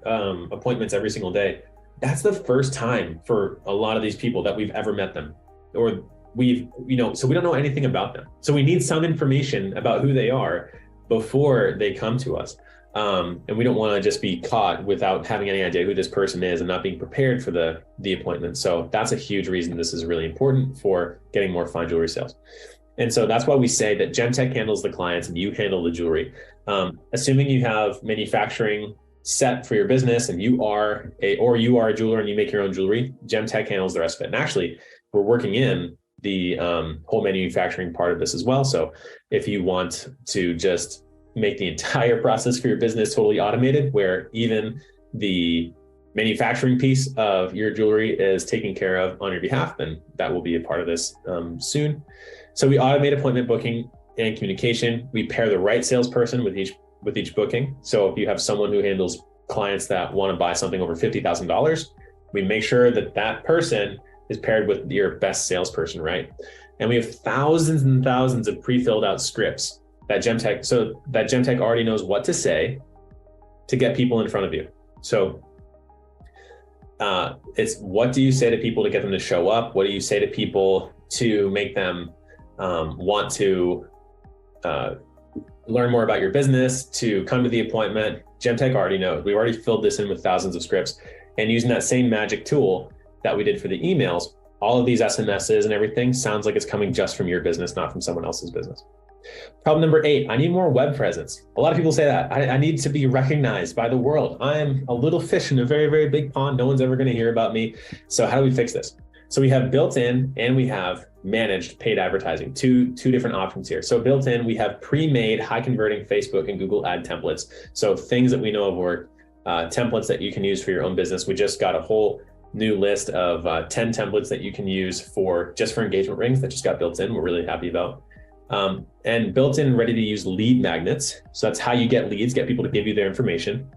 appointments every single day, that's the first time for a lot of these people that we've ever met them, or so we don't know anything about them. So we need some information about who they are before they come to us. And we don't want to just be caught without having any idea who this person is and not being prepared for the appointment. So that's a huge reason this is really important for getting more fine jewelry sales. And so that's why we say that GemTek handles the clients and you handle the jewelry. Assuming you have manufacturing set for your business and you are a jeweler and you make your own jewelry, GemTek handles the rest of it. And actually, we're working in the whole manufacturing part of this as well. So if you want to just make the entire process for your business totally automated, where even the manufacturing piece of your jewelry is taken care of on your behalf, then that will be a part of this soon. So we automate appointment booking and communication. We pair the right salesperson with each booking. So if you have someone who handles clients that want to buy something over $50,000, we make sure that person is paired with your best salesperson, right? And we have thousands and thousands of pre-filled out scripts that GemTek already knows what to say to get people in front of you. So it's, what do you say to people to get them to show up? What do you say to people to make them want to learn more about your business, to come to the appointment? GemTek already knows. We already filled this in with thousands of scripts, and using that same magic tool that we did for the emails, all of these SMSs and everything sounds like it's coming just from your business, not from someone else's business. Problem number 8, I need more web presence. A lot of people say that. I need to be recognized by the world. I am a little fish in a very, very big pond. No one's ever going to hear about me. So how do we fix this? So we have built-in and we have managed paid advertising, two different options here. So built-in, we have pre-made high converting Facebook and Google ad templates. So things that we know of work, templates that you can use for your own business. We just got a whole new list of 10 templates that you can use for engagement rings that just got built in. We're really happy about. And built-in ready to use lead magnets. So that's how you get leads, get people to give you their information.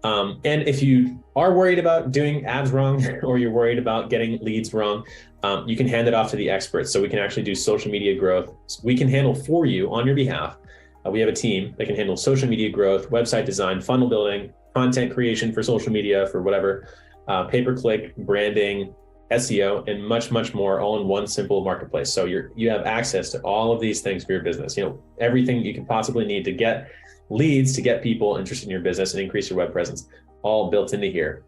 And if you are worried about doing ads wrong or you're worried about getting leads wrong, you can hand it off to the experts. So we can actually do social media growth. We can handle for you on your behalf. We have a team that can handle social media growth, website design, funnel building, content creation for social media, for whatever, pay-per-click, branding, SEO, and much, much more, all in one simple marketplace. So you have access to all of these things for your business. Everything you can possibly need to get leads, to get people interested in your business and increase your web presence, all built into here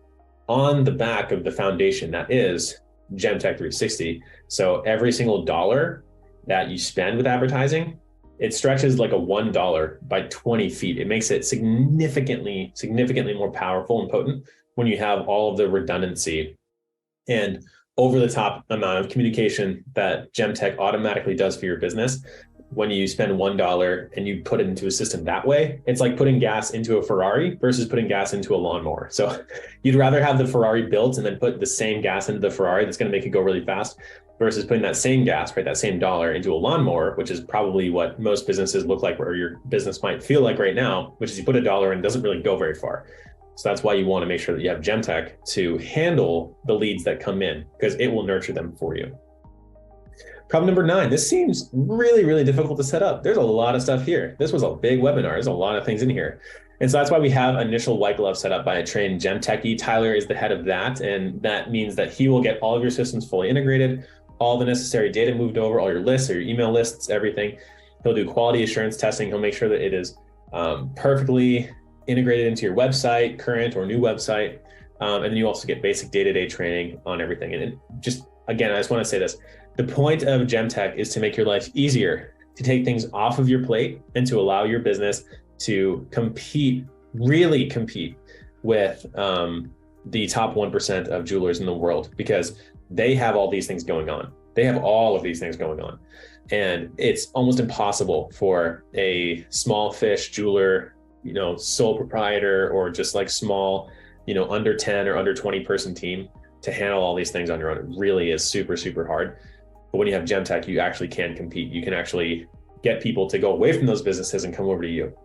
on the back of the foundation that is GemTek 360. So every single dollar that you spend with advertising, it stretches like a $1 by 20 feet. It makes it significantly more powerful and potent when you have all of the redundancy and over the top amount of communication that GemTek automatically does for your business. When you spend $1 and you put it into a system that way, it's like putting gas into a Ferrari versus putting gas into a lawnmower. So you'd rather have the Ferrari built and then put the same gas into the Ferrari that's going to make it go really fast versus putting that same gas, right, that same dollar into a lawnmower, which is probably what most businesses look like, or your business might feel like right now, which is you put $1 and it doesn't really go very far. So that's why you want to make sure that you have GemTek to handle the leads that come in, because it will nurture them for you. Problem number 9, this seems really, really difficult to set up. There's a lot of stuff here. This was a big webinar. There's a lot of things in here. And so that's why we have initial white glove set up by a trained GemTechie. Tyler is the head of that. And that means that he will get all of your systems fully integrated, all the necessary data moved over, all your lists or your email lists, everything. He'll do quality assurance testing. He'll make sure that it is perfectly integrated into your website, current or new website. And then you also get basic day-to-day training on everything. And again, I just want to say this. The point of GemTek is to make your life easier, to take things off of your plate and to allow your business to compete, really compete with the top 1% of jewelers in the world, because they have all these things going on. They have all of these things going on. And it's almost impossible for a small fish jeweler, sole proprietor, or just like small, under 10 or under 20 person team to handle all these things on your own. It really is super, super hard. But when you have GemTek, you actually can compete. You can actually get people to go away from those businesses and come over to you.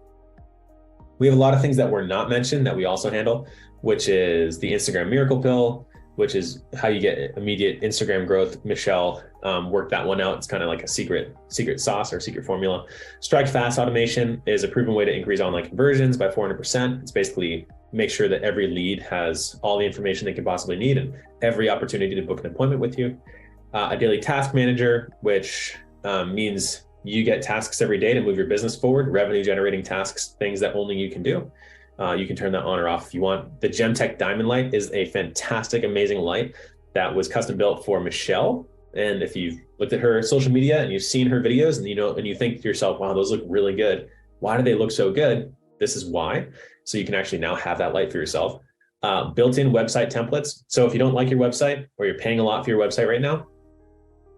We have a lot of things that were not mentioned that we also handle, which is the Instagram Miracle Pill, which is how you get immediate Instagram growth. Michelle worked that one out. It's kind of like a secret sauce or secret formula. Strike Fast automation is a proven way to increase online conversions by 400%. It's basically make sure that every lead has all the information they could possibly need and every opportunity to book an appointment with you. A daily task manager, which means you get tasks every day to move your business forward, revenue generating tasks, things that only you can do. You can turn that on or off if you want. The GemTek Diamond Light is a fantastic, amazing light that was custom built for Michelle. And if you've looked at her social media and you've seen her videos and you think to yourself, wow, those look really good. Why do they look so good? This is why. So you can actually now have that light for yourself. Built-in website templates. So if you don't like your website or you're paying a lot for your website right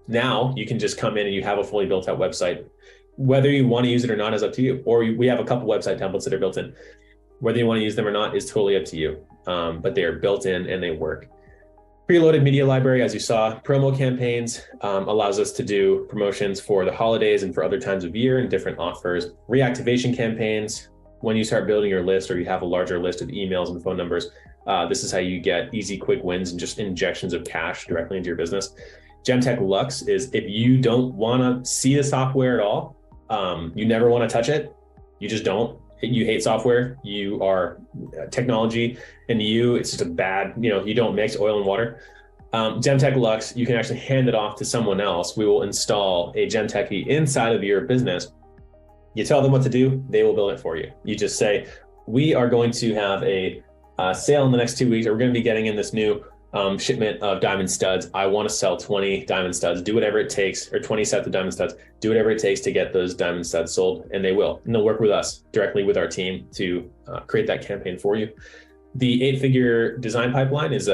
now you can just come in and you have a fully built out website. Whether you want to use it or not is up to you. Or we have a couple website templates that are built in. Whether you want to use them or not is totally up to you. But they are built in and they work. Preloaded media library, as you saw, promo campaigns allows us to do promotions for the holidays and for other times of year and different offers. Reactivation campaigns, when you start building your list or you have a larger list of emails and phone numbers, this is how you get easy, quick wins and just injections of cash directly into your business. GemTek Lux is if you don't want to see the software at all, you never want to touch it, you just don't. You hate software, you are technology, and it's just a bad, you don't mix oil and water. GemTek Lux, you can actually hand it off to someone else. We will install a GemTechie inside of your business. You tell them what to do, they will build it for you. You just say, we are going to have a sale in the next 2 weeks, or we're going to be getting in this new shipment of diamond studs. I want to sell 20 diamond studs, do whatever it takes, or 20 sets of diamond studs, do whatever it takes to get those diamond studs sold. And they will. And they'll work with us directly with our team to create that campaign for you. The 8-figure design pipeline is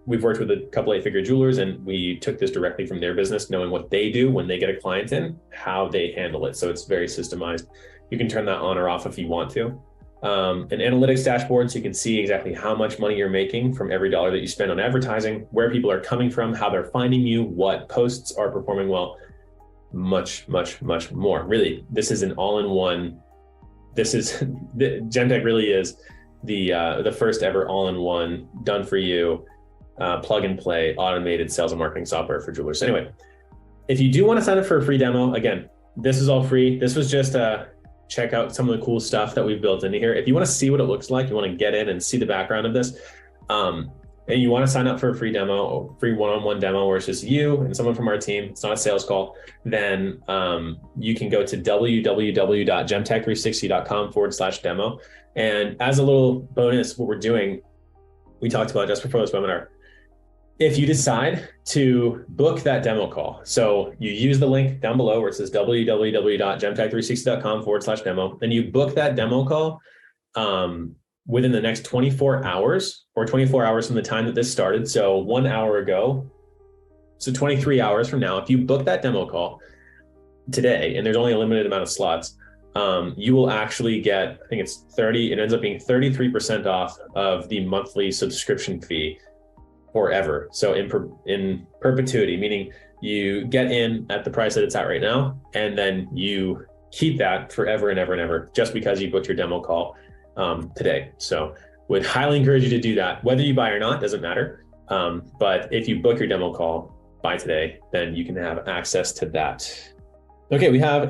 we've worked with a couple 8-figure jewelers, and we took this directly from their business, knowing what they do when they get a client in, how they handle it. So it's very systemized. You can turn that on or off if you want to. An analytics dashboard, so you can see exactly how much money you're making from every dollar that you spend on advertising, where people are coming from, how they're finding you, what posts are performing well, much, much, much more. Really, this is an all-in-one. GemTek really is the first ever all-in-one, done for you, plug and play, automated sales and marketing software for jewelers. Anyway, if you do want to sign up for a free demo, again, this is all free. This was just check out some of the cool stuff that we've built into here. If you want to see what it looks like, you want to get in and see the background of this, and you want to sign up for a free demo, free one-on-one demo where it's just you and someone from our team, it's not a sales call, then you can go to www.gemtech360.com/demo. And as a little bonus, what we're doing, we talked about just before this webinar, if you decide to book that demo call, so you use the link down below where it says www.gemtech360.com/demo, and you book that demo call within the next 24 hours or 24 hours from the time that this started. So 1 hour ago, so 23 hours from now, if you book that demo call today, and there's only a limited amount of slots, you will actually get, I think it's it ends up being 33% off of the monthly subscription fee forever. So in perpetuity, meaning you get in at the price that it's at right now, and then you keep that forever and ever and ever, just because you booked your demo call today. So would highly encourage you to do that. Whether you buy or not, doesn't matter. But if you book your demo call by today, then you can have access to that. Okay, we have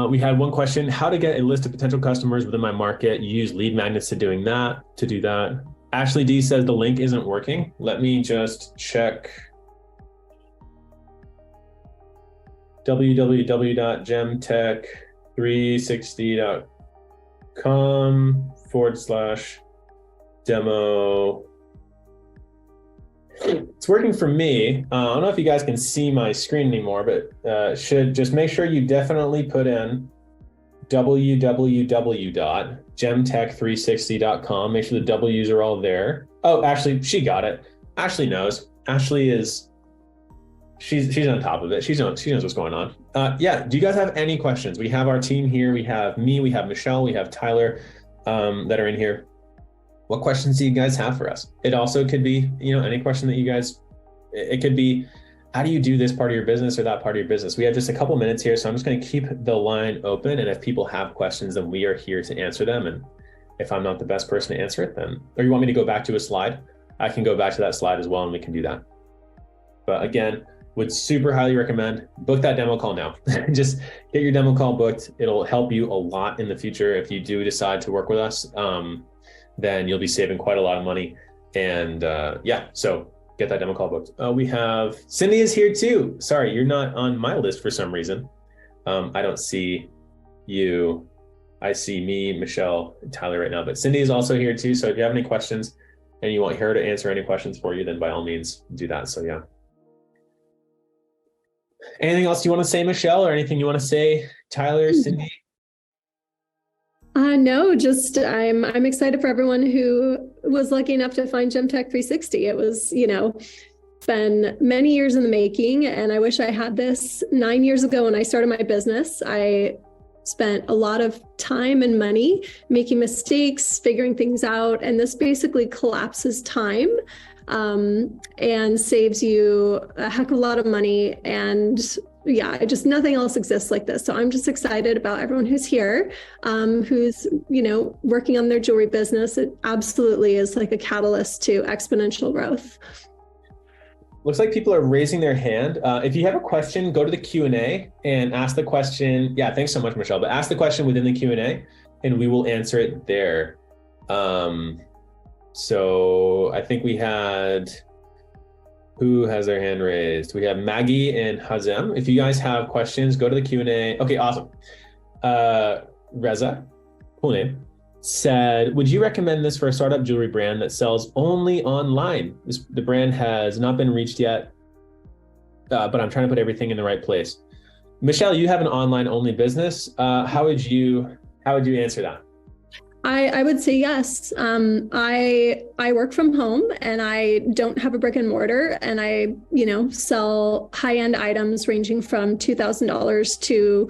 we had one question: how to get a list of potential customers within my market. You use lead magnets to do that. Ashley D says the link isn't working. Let me just check. www.gemtech360.com/demo. It's working for me. I don't know if you guys can see my screen anymore, but should just make sure you definitely put in www.gemtech360.com. Make sure the W's are all there. Oh, Ashley, she got it. Ashley knows. Ashley is, she's on top of it. She knows what's going on. Yeah, do you guys have any questions? We have our team here. We have me, we have Michelle, we have Tyler that are in here. What questions do you guys have for us? It also could be, any question that you guys, it could be, how do you do this part of your business or that part of your business? We have just a couple minutes here, so I'm just going to keep the line open. And if people have questions, then we are here to answer them. And if I'm not the best person to answer it, then, or you want me to go back to a slide, I can go back to that slide as well, and we can do that. But again, would super highly recommend book that demo call now. Just get your demo call booked. It'll help you a lot in the future. If you do decide to work with us, then you'll be saving quite a lot of money. And yeah, so get that demo call booked. We have, Cindy is here too. Sorry, you're not on my list for some reason. I don't see you. I see me, Michelle, and Tyler right now, but Cindy is also here too. So if you have any questions and you want her to answer any questions for you, then by all means do that. So yeah. Anything else you want to say, Michelle, or anything you want to say, Tyler, Cindy? No, just I'm excited for everyone who was lucky enough to find GemTek 360. It was, been many years in the making, and I wish I had this 9 years ago when I started my business. I spent a lot of time and money making mistakes, figuring things out, and this basically collapses time and saves you a heck of a lot of money. And yeah, just nothing else exists like this. So I'm just excited about everyone who's here, who's, working on their jewelry business. It absolutely is like a catalyst to exponential growth. Looks like people are raising their hand. If you have a question, go to the Q&A and ask the question. Yeah, thanks so much, Michelle. But ask the question within the Q&A and we will answer it there. So I think we had, who has their hand raised? We have Maggie and Hazem. If you guys have questions, go to the Q&A. Okay, awesome. Reza, cool name, said, would you recommend this for a startup jewelry brand that sells only online? The brand has not been reached yet, but I'm trying to put everything in the right place. Michelle, you have an online only business. How would you answer that? I would say yes. I work from home and I don't have a brick and mortar, and I, sell high-end items ranging from $2,000 to,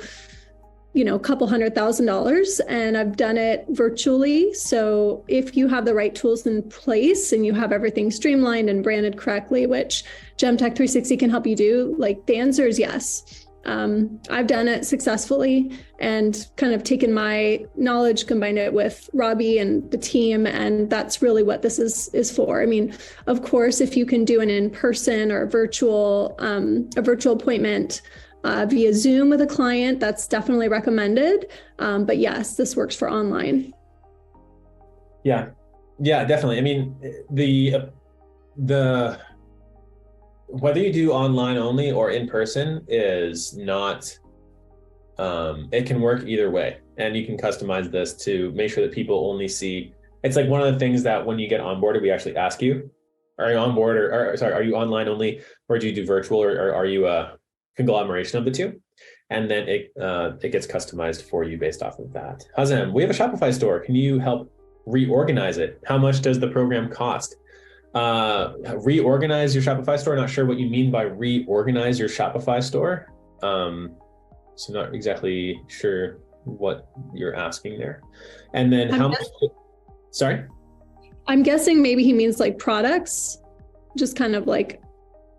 a couple $100,000, and I've done it virtually. So if you have the right tools in place and you have everything streamlined and branded correctly, which GemTek 360 can help you do, like, the answer is yes. I've done it successfully and kind of taken my knowledge, combined it with Robbie and the team, and that's really what this is for. I mean, of course, if you can do an in-person or a virtual appointment via Zoom with a client, that's definitely recommended. But yes, this works for online. Yeah, definitely. I mean, the whether you do online only or in person is not, it can work either way. And you can customize this to make sure that people only see. It's like one of the things that when you get onboarded, we actually ask you, are you on board are you online only, or do you do virtual, or are you a conglomeration of the two? And then it gets customized for you based off of that. Hazem, we have a Shopify store. Can you help reorganize it? How much does the program cost? Reorganize your Shopify store. Not sure what you mean by reorganize your Shopify store. So not exactly sure what you're asking there. And then how much? Sorry? I'm guessing maybe he means like products, just kind of like,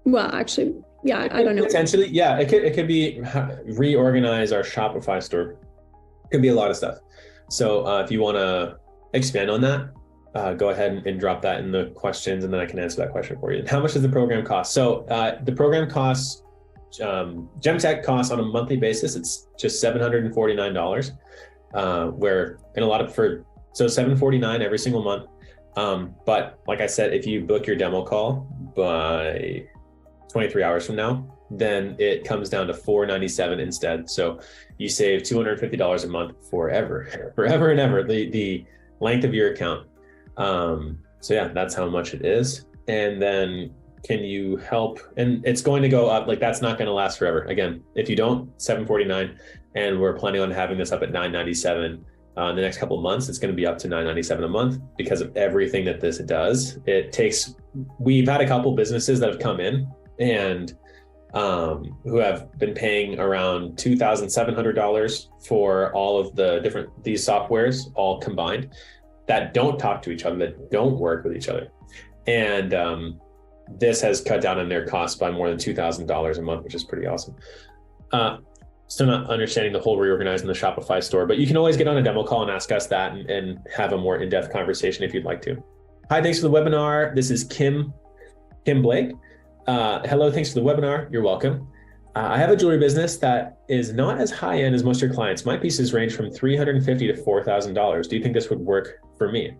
well, actually, yeah, I don't know. Potentially, yeah, it could be reorganize our Shopify store. It could be a lot of stuff. So if you want to expand on that, go ahead and drop that in the questions, and then I can answer that question for you. How much does the program cost? So the program costs, GemTek costs on a monthly basis, it's just $749, where in a lot of, so $749 every single month. But like I said, if you book your demo call by 23 hours from now, then it comes down to $497 instead. So you save $250 a month forever and ever, the length of your account. So yeah, that's how much it is. And then can you help? And it's going to go up, like that's not going to last forever. Again, if you don't, $749, and we're planning on having this up at $997 in the next couple of months. It's going to be up to $997 a month because of everything that this does. We've had a couple businesses that have come in and who have been paying around $2,700 for all of these softwares all combined, that don't talk to each other, that don't work with each other. And this has cut down on their costs by more than $2,000 a month, which is pretty awesome. Still not understanding the whole reorganizing the Shopify store, but you can always get on a demo call and ask us that and have a more in-depth conversation if you'd like to. Hi, thanks for the webinar. This is Kim Blake. Hello, thanks for the webinar. You're welcome. I have a jewelry business that is not as high-end as most of your clients. My pieces range from $350 to $4,000. Do you think this would work for me?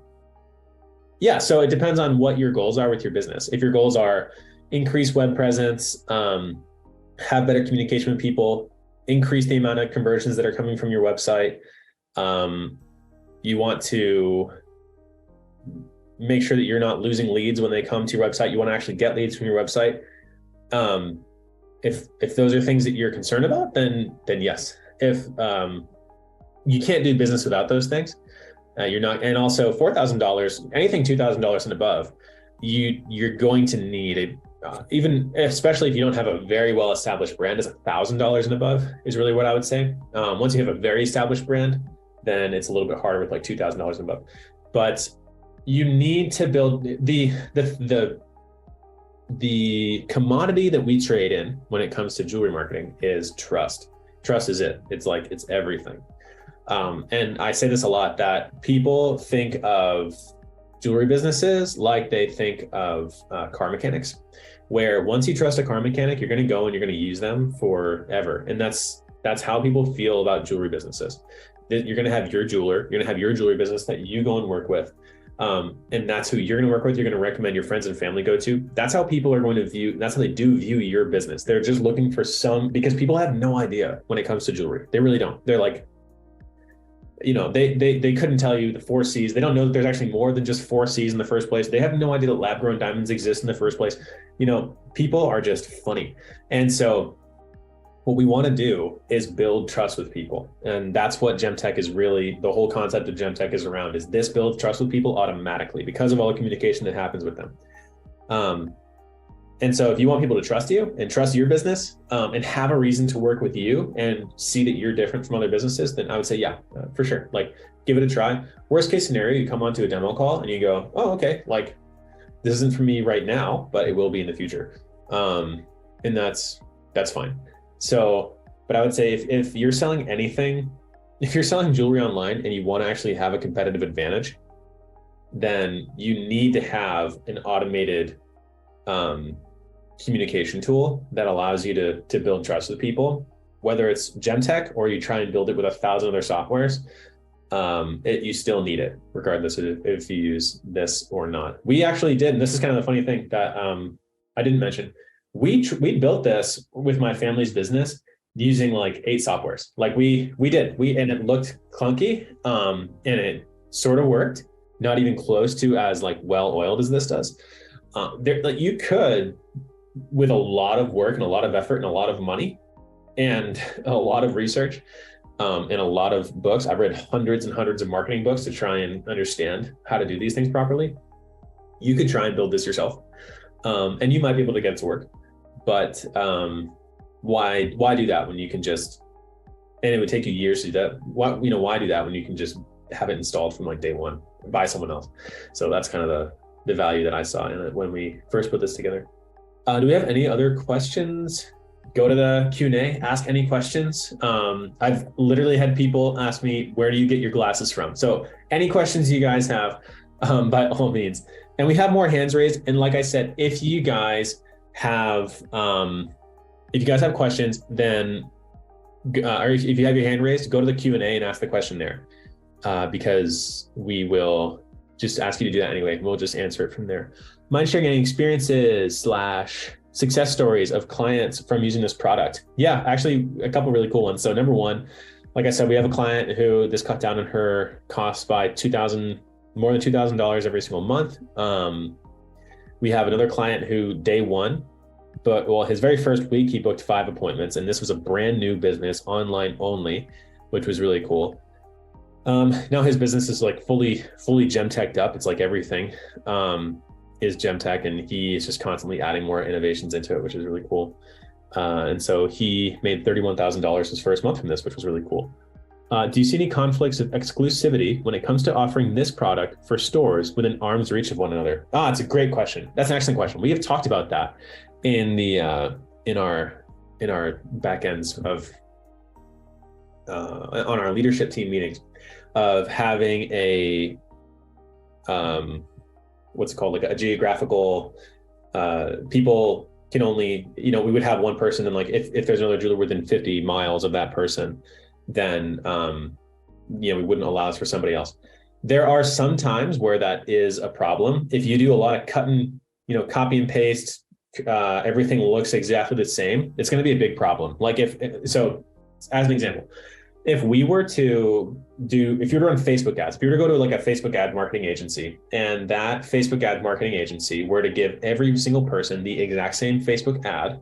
Yeah, so it depends on what your goals are with your business. If your goals are increase web presence, have better communication with people, increase the amount of conversions that are coming from your website, you want to make sure that you're not losing leads when they come to your website. You want to actually get leads from your website. If those are things that you're concerned about, then yes. If you can't do business without those things, you're not. And also $4,000, anything $2,000 and above, you're going to need even especially if you don't have a very well established brand, is $1,000 and above is really what I would say. Once you have a very established brand, then it's a little bit harder with like $2,000 and above. But you need to build the commodity that we trade in when it comes to jewelry marketing is trust. Trust is it. It's everything. And I say this a lot, that people think of jewelry businesses like they think of car mechanics, where once you trust a car mechanic, you're going to go and you're going to use them forever. And that's how people feel about jewelry businesses. You're going to have your jeweler, you're going to have your jewelry business that you go and work with. And that's who you're going to work with. You're going to recommend your friends and family go to. That's how people are going to view, that's how they do view your business. They're just looking for because people have no idea when it comes to jewelry. They really don't. They're like, they couldn't tell you the 4 Cs. They don't know that there's actually more than just 4 Cs in the first place. They have no idea that lab grown diamonds exist in the first place. People are just funny. And so what we want to do is build trust with people. And that's what GemTek is really, the whole concept of GemTek is around, is this builds trust with people automatically because of all the communication that happens with them. And so if you want people to trust you and trust your business, and have a reason to work with you and see that you're different from other businesses, then I would say, yeah, for sure. Like, give it a try. Worst case scenario, you come onto a demo call and you go, oh, okay, like this isn't for me right now, but it will be in the future. And that's fine. So, but I would say if you're selling anything, if you're selling jewelry online and you want to actually have a competitive advantage, then you need to have an automated communication tool that allows you to build trust with people, whether it's GemTek or you try and build it with 1,000 other softwares. You still need it, regardless of if you use this or not. We actually did, and this is kind of the funny thing that I didn't mention. We built this with my family's business using like 8 softwares. Like and it looked clunky, and it sort of worked, not even close to as like well oiled as this does. You could, with a lot of work and a lot of effort and a lot of money and a lot of research, and a lot of books. I've read hundreds and hundreds of marketing books to try and understand how to do these things properly. You could try and build this yourself, and you might be able to get it to work. But why do that when you can just, and it would take you years to do that. Why do that when you can just have it installed from like day one by someone else? So that's kind of the value that I saw in it when we first put this together. Do we have any other questions? Go to the Q&A, ask any questions. I've literally had people ask me, where do you get your glasses from? So any questions you guys have, by all means. And we have more hands raised. And like I said, if you guys have questions, then, or if you have your hand raised, go to the Q&A and ask the question there, because we will just ask you to do that anyway. We'll just answer it from there. Mind sharing any experiences / success stories of clients from using this product? Yeah, actually a couple really cool ones. So number one, like I said, we have a client who this cut down on her costs by more than $2,000 every single month. We have another client who day one, his very first week, he booked 5 appointments, and this was a brand new business, online only, which was really cool. Now his business is like fully GemTek'd up. It's like everything is GemTek, and he is just constantly adding more innovations into it, which is really cool. And so he made $31,000 his first month from this, which was really cool. Do you see any conflicts of exclusivity when it comes to offering this product for stores within arm's reach of one another? It's a great question. That's an excellent question. We have talked about that in our back ends of on our leadership team meetings, of having a what's it called, like a geographical, people can only, we would have one person, and like if there's another jeweler within 50 miles of that person, then we wouldn't allow this for somebody else. There are some times where that is a problem. If you do a lot of cutting, copy and paste, everything looks exactly the same, it's going to be a big problem. Like as an example, if you were to run Facebook ads, if you were to go to like a Facebook ad marketing agency, and that Facebook ad marketing agency were to give every single person the exact same Facebook ad,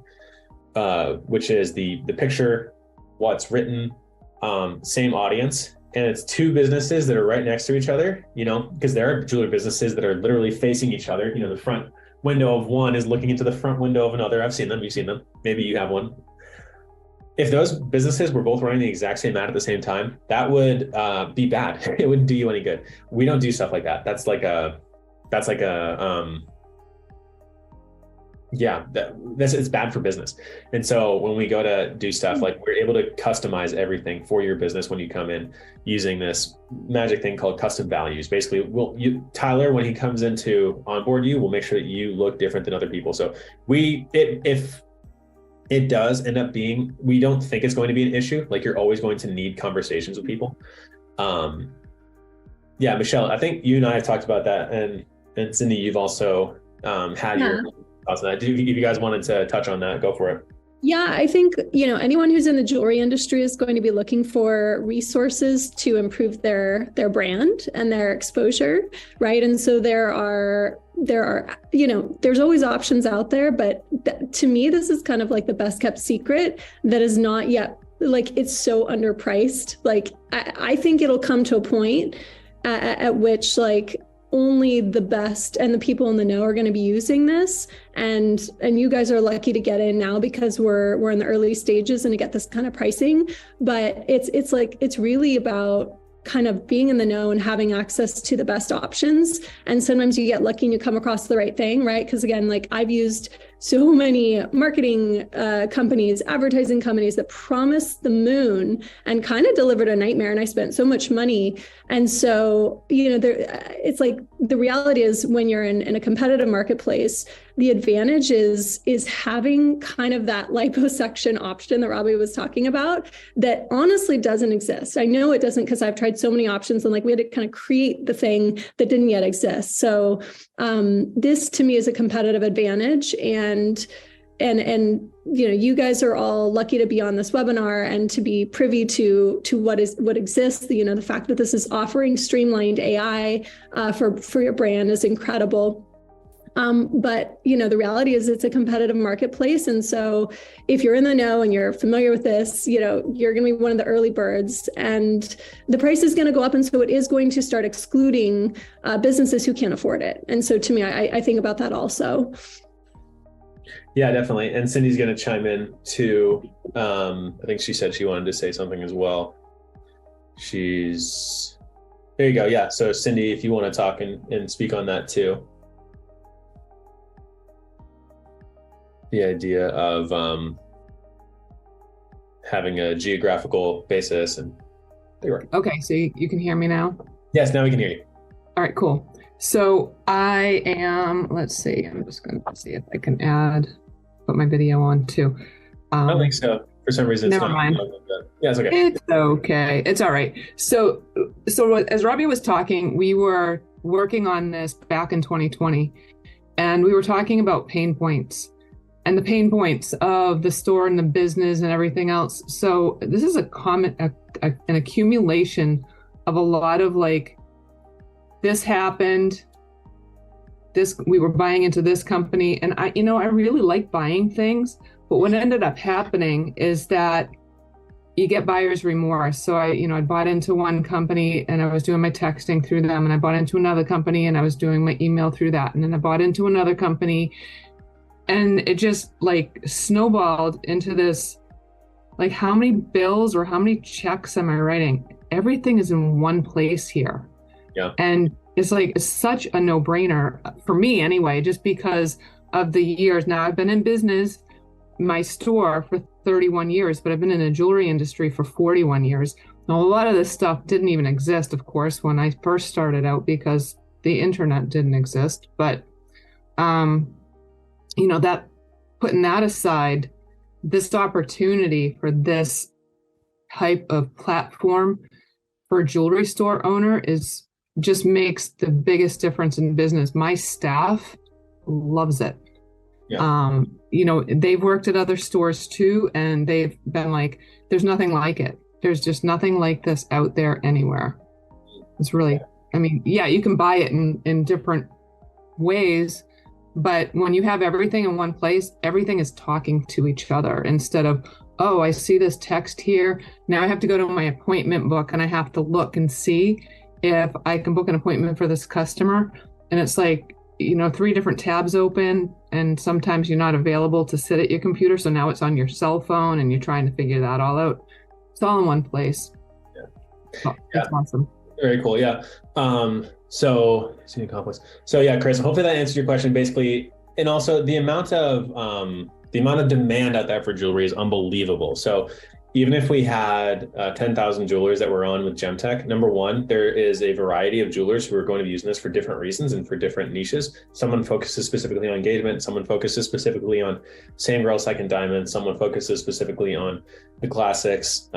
which is the picture, what's written, same audience, and it's 2 businesses that are right next to each other, because there are jewelry businesses that are literally facing each other. The front window of one is looking into the front window of another. I've seen them, you've seen them, maybe you have one. If those businesses were both running the exact same ad at the same time, that would be bad. It wouldn't do you any good. We don't do stuff like that. It's bad for business. And so when we go to do stuff, like, we're able to customize everything for your business when you come in, using this magic thing called custom values. Basically, Tyler, when he comes in to onboard you, we'll make sure that you look different than other people. So if it does end up being, we don't think it's going to be an issue. Like, you're always going to need conversations with people. Michelle, I think you and I have talked about that, and Cindy, you've also had your thoughts on that. If you guys wanted to touch on that, go for it. Yeah, I think, anyone who's in the jewelry industry is going to be looking for resources to improve their brand and their exposure, right? And so there's always options out there, but to me, this is kind of like the best kept secret that is not yet, like, it's so underpriced. Like, I think it'll come to a point at which, like, only the best and the people in the know are going to be using this, and you guys are lucky to get in now because we're in the early stages and to get this kind of pricing. But it's really about kind of being in the know and having access to the best options. And sometimes you get lucky and you come across the right thing, right? Because again, like, I've used so many marketing companies, advertising companies that promised the moon and kind of delivered a nightmare. And I spent so much money. And so, it's like, the reality is, when you're in a competitive marketplace, the advantage is having kind of that liposuction option that Robbie was talking about that honestly doesn't exist. I know it doesn't, because I've tried so many options, and like, we had to kind of create the thing that didn't yet exist. So this to me is a competitive advantage. And you guys are all lucky to be on this webinar and to be privy to what exists. The fact that this is offering streamlined AI for your brand is incredible. But the reality is, it's a competitive marketplace. And so if you're in the know and you're familiar with this, you're going to be one of the early birds, and the price is going to go up. And so it is going to start excluding businesses who can't afford it. And so to me, I think about that also. Yeah, definitely. And Cindy's going to chime in too. I think she said she wanted to say something as well. There you go. Yeah. So Cindy, if you want to talk and speak on that too. The idea of having a geographical basis. And okay, so you can hear me now? Yes, now we can hear you. All right, cool. So I am, let's see, I'm just going to see if I can put my video on too. I don't think so. For some reason, never mind. Yeah, it's okay. It's okay. It's all right. So as Robbie was talking, we were working on this back in 2020, and we were talking about pain points and the pain points of the store and the business and everything else. So this is an accumulation of a lot of, like, this happened, we were buying into this company, and I really like buying things, but what ended up happening is that you get buyer's remorse. So I bought into one company and I was doing my texting through them, and I bought into another company and I was doing my email through that, and then I bought into another company, and it just, like, snowballed into this, like, how many bills or how many checks am I writing? Everything is in one place here. Yeah. And it's such a no-brainer for me anyway, just because of the years. Now, I've been in business, my store, for 31 years, but I've been in the jewelry industry for 41 years. Now, a lot of this stuff didn't even exist, of course, when I first started out, because the internet didn't exist. But, that, putting that aside, this opportunity for this type of platform for a jewelry store owner just makes the biggest difference in business. My staff loves it. Yeah. They've worked at other stores too, and they've been like, there's nothing like it. There's just nothing like this out there anywhere. It's really, you can buy it in different ways, but when you have everything in one place, everything is talking to each other instead of, oh, I see this text here. Now I have to go to my appointment book and I have to look and see if I can book an appointment for this customer. And it's like, 3 different tabs open, and sometimes you're not available to sit at your computer. So now it's on your cell phone and you're trying to figure that all out. It's all in one place. Yeah. That's awesome. Very cool. Yeah. So yeah, Chris, hopefully that answered your question basically. And also the amount of demand out there for jewelry is unbelievable. So even if we had 10,000 jewelers that were on with GemTek, number one, there is a variety of jewelers who are going to be using this for different reasons and for different niches. Someone focuses specifically on engagement. Someone focuses specifically on same girl, second diamond. Someone focuses specifically on the classics,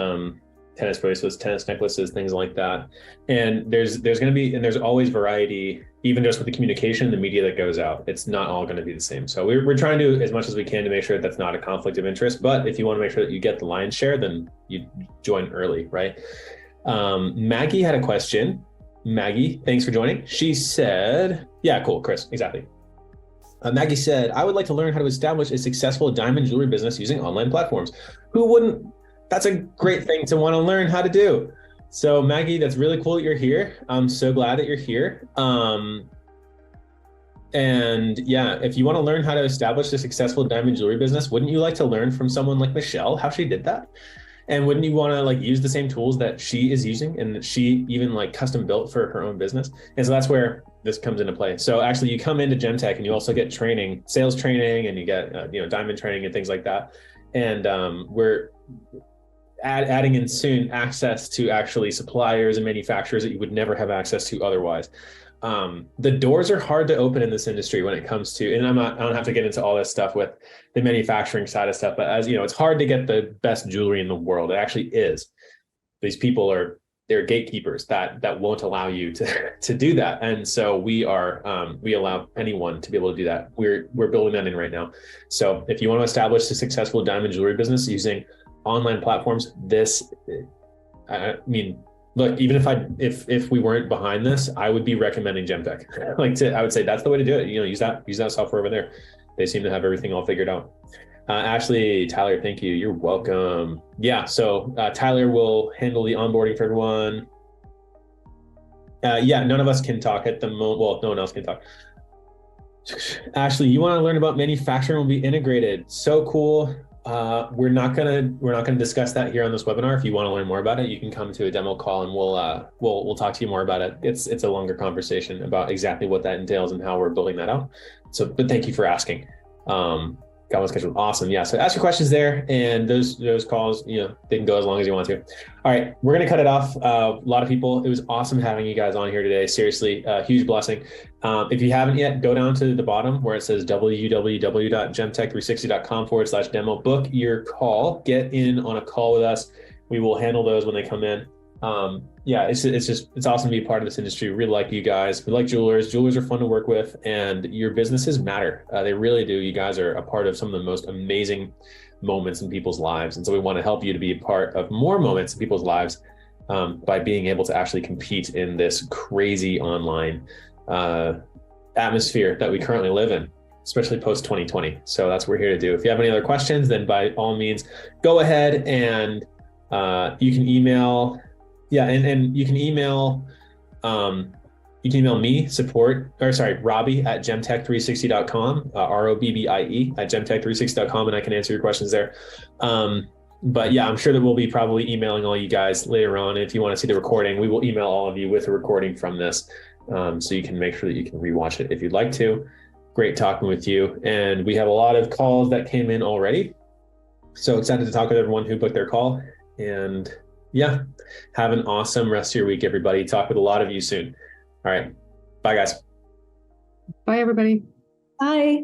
tennis bracelets, tennis necklaces, things like that. And there's always variety, even just with the communication, the media that goes out. It's not all going to be the same. So we're trying to do as much as we can to make sure that that's not a conflict of interest. But if you want to make sure that you get the lion's share, then you join early, right? Maggie had a question. Maggie, thanks for joining. She said, yeah, cool, Chris, exactly. Maggie said, I would like to learn how to establish a successful diamond jewelry business using online platforms. Who wouldn't? That's a great thing to want to learn how to do. So Maggie, that's really cool that you're here. I'm so glad that you're here. And yeah, if you want to learn how to establish a successful diamond jewelry business, wouldn't you like to learn from someone like Michelle, how she did that? And wouldn't you want to like use the same tools that she is using and that she even like custom built for her own business? And so that's where this comes into play. So actually you come into GemTek and you also get training, sales training, and you get, diamond training and things like that. And we're adding in soon access to actually suppliers and manufacturers that you would never have access to otherwise. The doors are hard to open in this industry when it comes to, and I don't have to get into all this stuff with the manufacturing side of stuff, but as you know, it's hard to get the best jewelry in the world. It actually is. These people they're gatekeepers that won't allow you to do that. And so we allow anyone to be able to do that. We're building that in right now. So if you want to establish a successful diamond jewelry business using online platforms, look, even if we weren't behind this, I would be recommending GemTek. I would say that's the way to do it. Use that software over there. They seem to have everything all figured out. Ashley, Tyler, thank you. You're welcome. Yeah, so Tyler will handle the onboarding for everyone. Yeah, none of us can talk at the moment. Well, no one else can talk. Ashley, you want to learn about manufacturing will be integrated. So cool. We're not gonna discuss that here on this webinar. If you want to learn more about it, you can come to a demo call and we'll talk to you more about it. It's a longer conversation about exactly what that entails and how we're building that out. So, but thank you for asking. Got one scheduled. Awesome. Yeah. So ask your questions there, and those calls, they can go as long as you want to. All right, we're gonna cut it off. A lot of people. It was awesome having you guys on here today. Seriously, huge blessing. If you haven't yet, go down to the bottom where it says www.gemtek360.com/demo. Book your call. Get in on a call with us. We will handle those when they come in. Yeah, it's awesome to be a part of this industry. We really like you guys. We like jewelers. Jewelers are fun to work with, and your businesses matter. They really do. You guys are a part of some of the most amazing moments in people's lives. And so we want to help you to be a part of more moments in people's lives by being able to actually compete in this crazy online atmosphere that we currently live in, especially post 2020. So that's what we're here to do. If you have any other questions, then by all means, go ahead and you can email. Yeah, and you can email me, Robbie at gemtek360.com, ROBBIE at gemtek360.com, and I can answer your questions there. But yeah, I'm sure that we'll be probably emailing all you guys later on. If you want to see the recording, we will email all of you with a recording from this, so you can make sure that you can rewatch it if you'd like to. Great talking with you. And we have a lot of calls that came in already. So excited to talk with everyone who booked their call. And yeah, have an awesome rest of your week, everybody. Talk with a lot of you soon. All right. Bye, guys. Bye, everybody. Bye.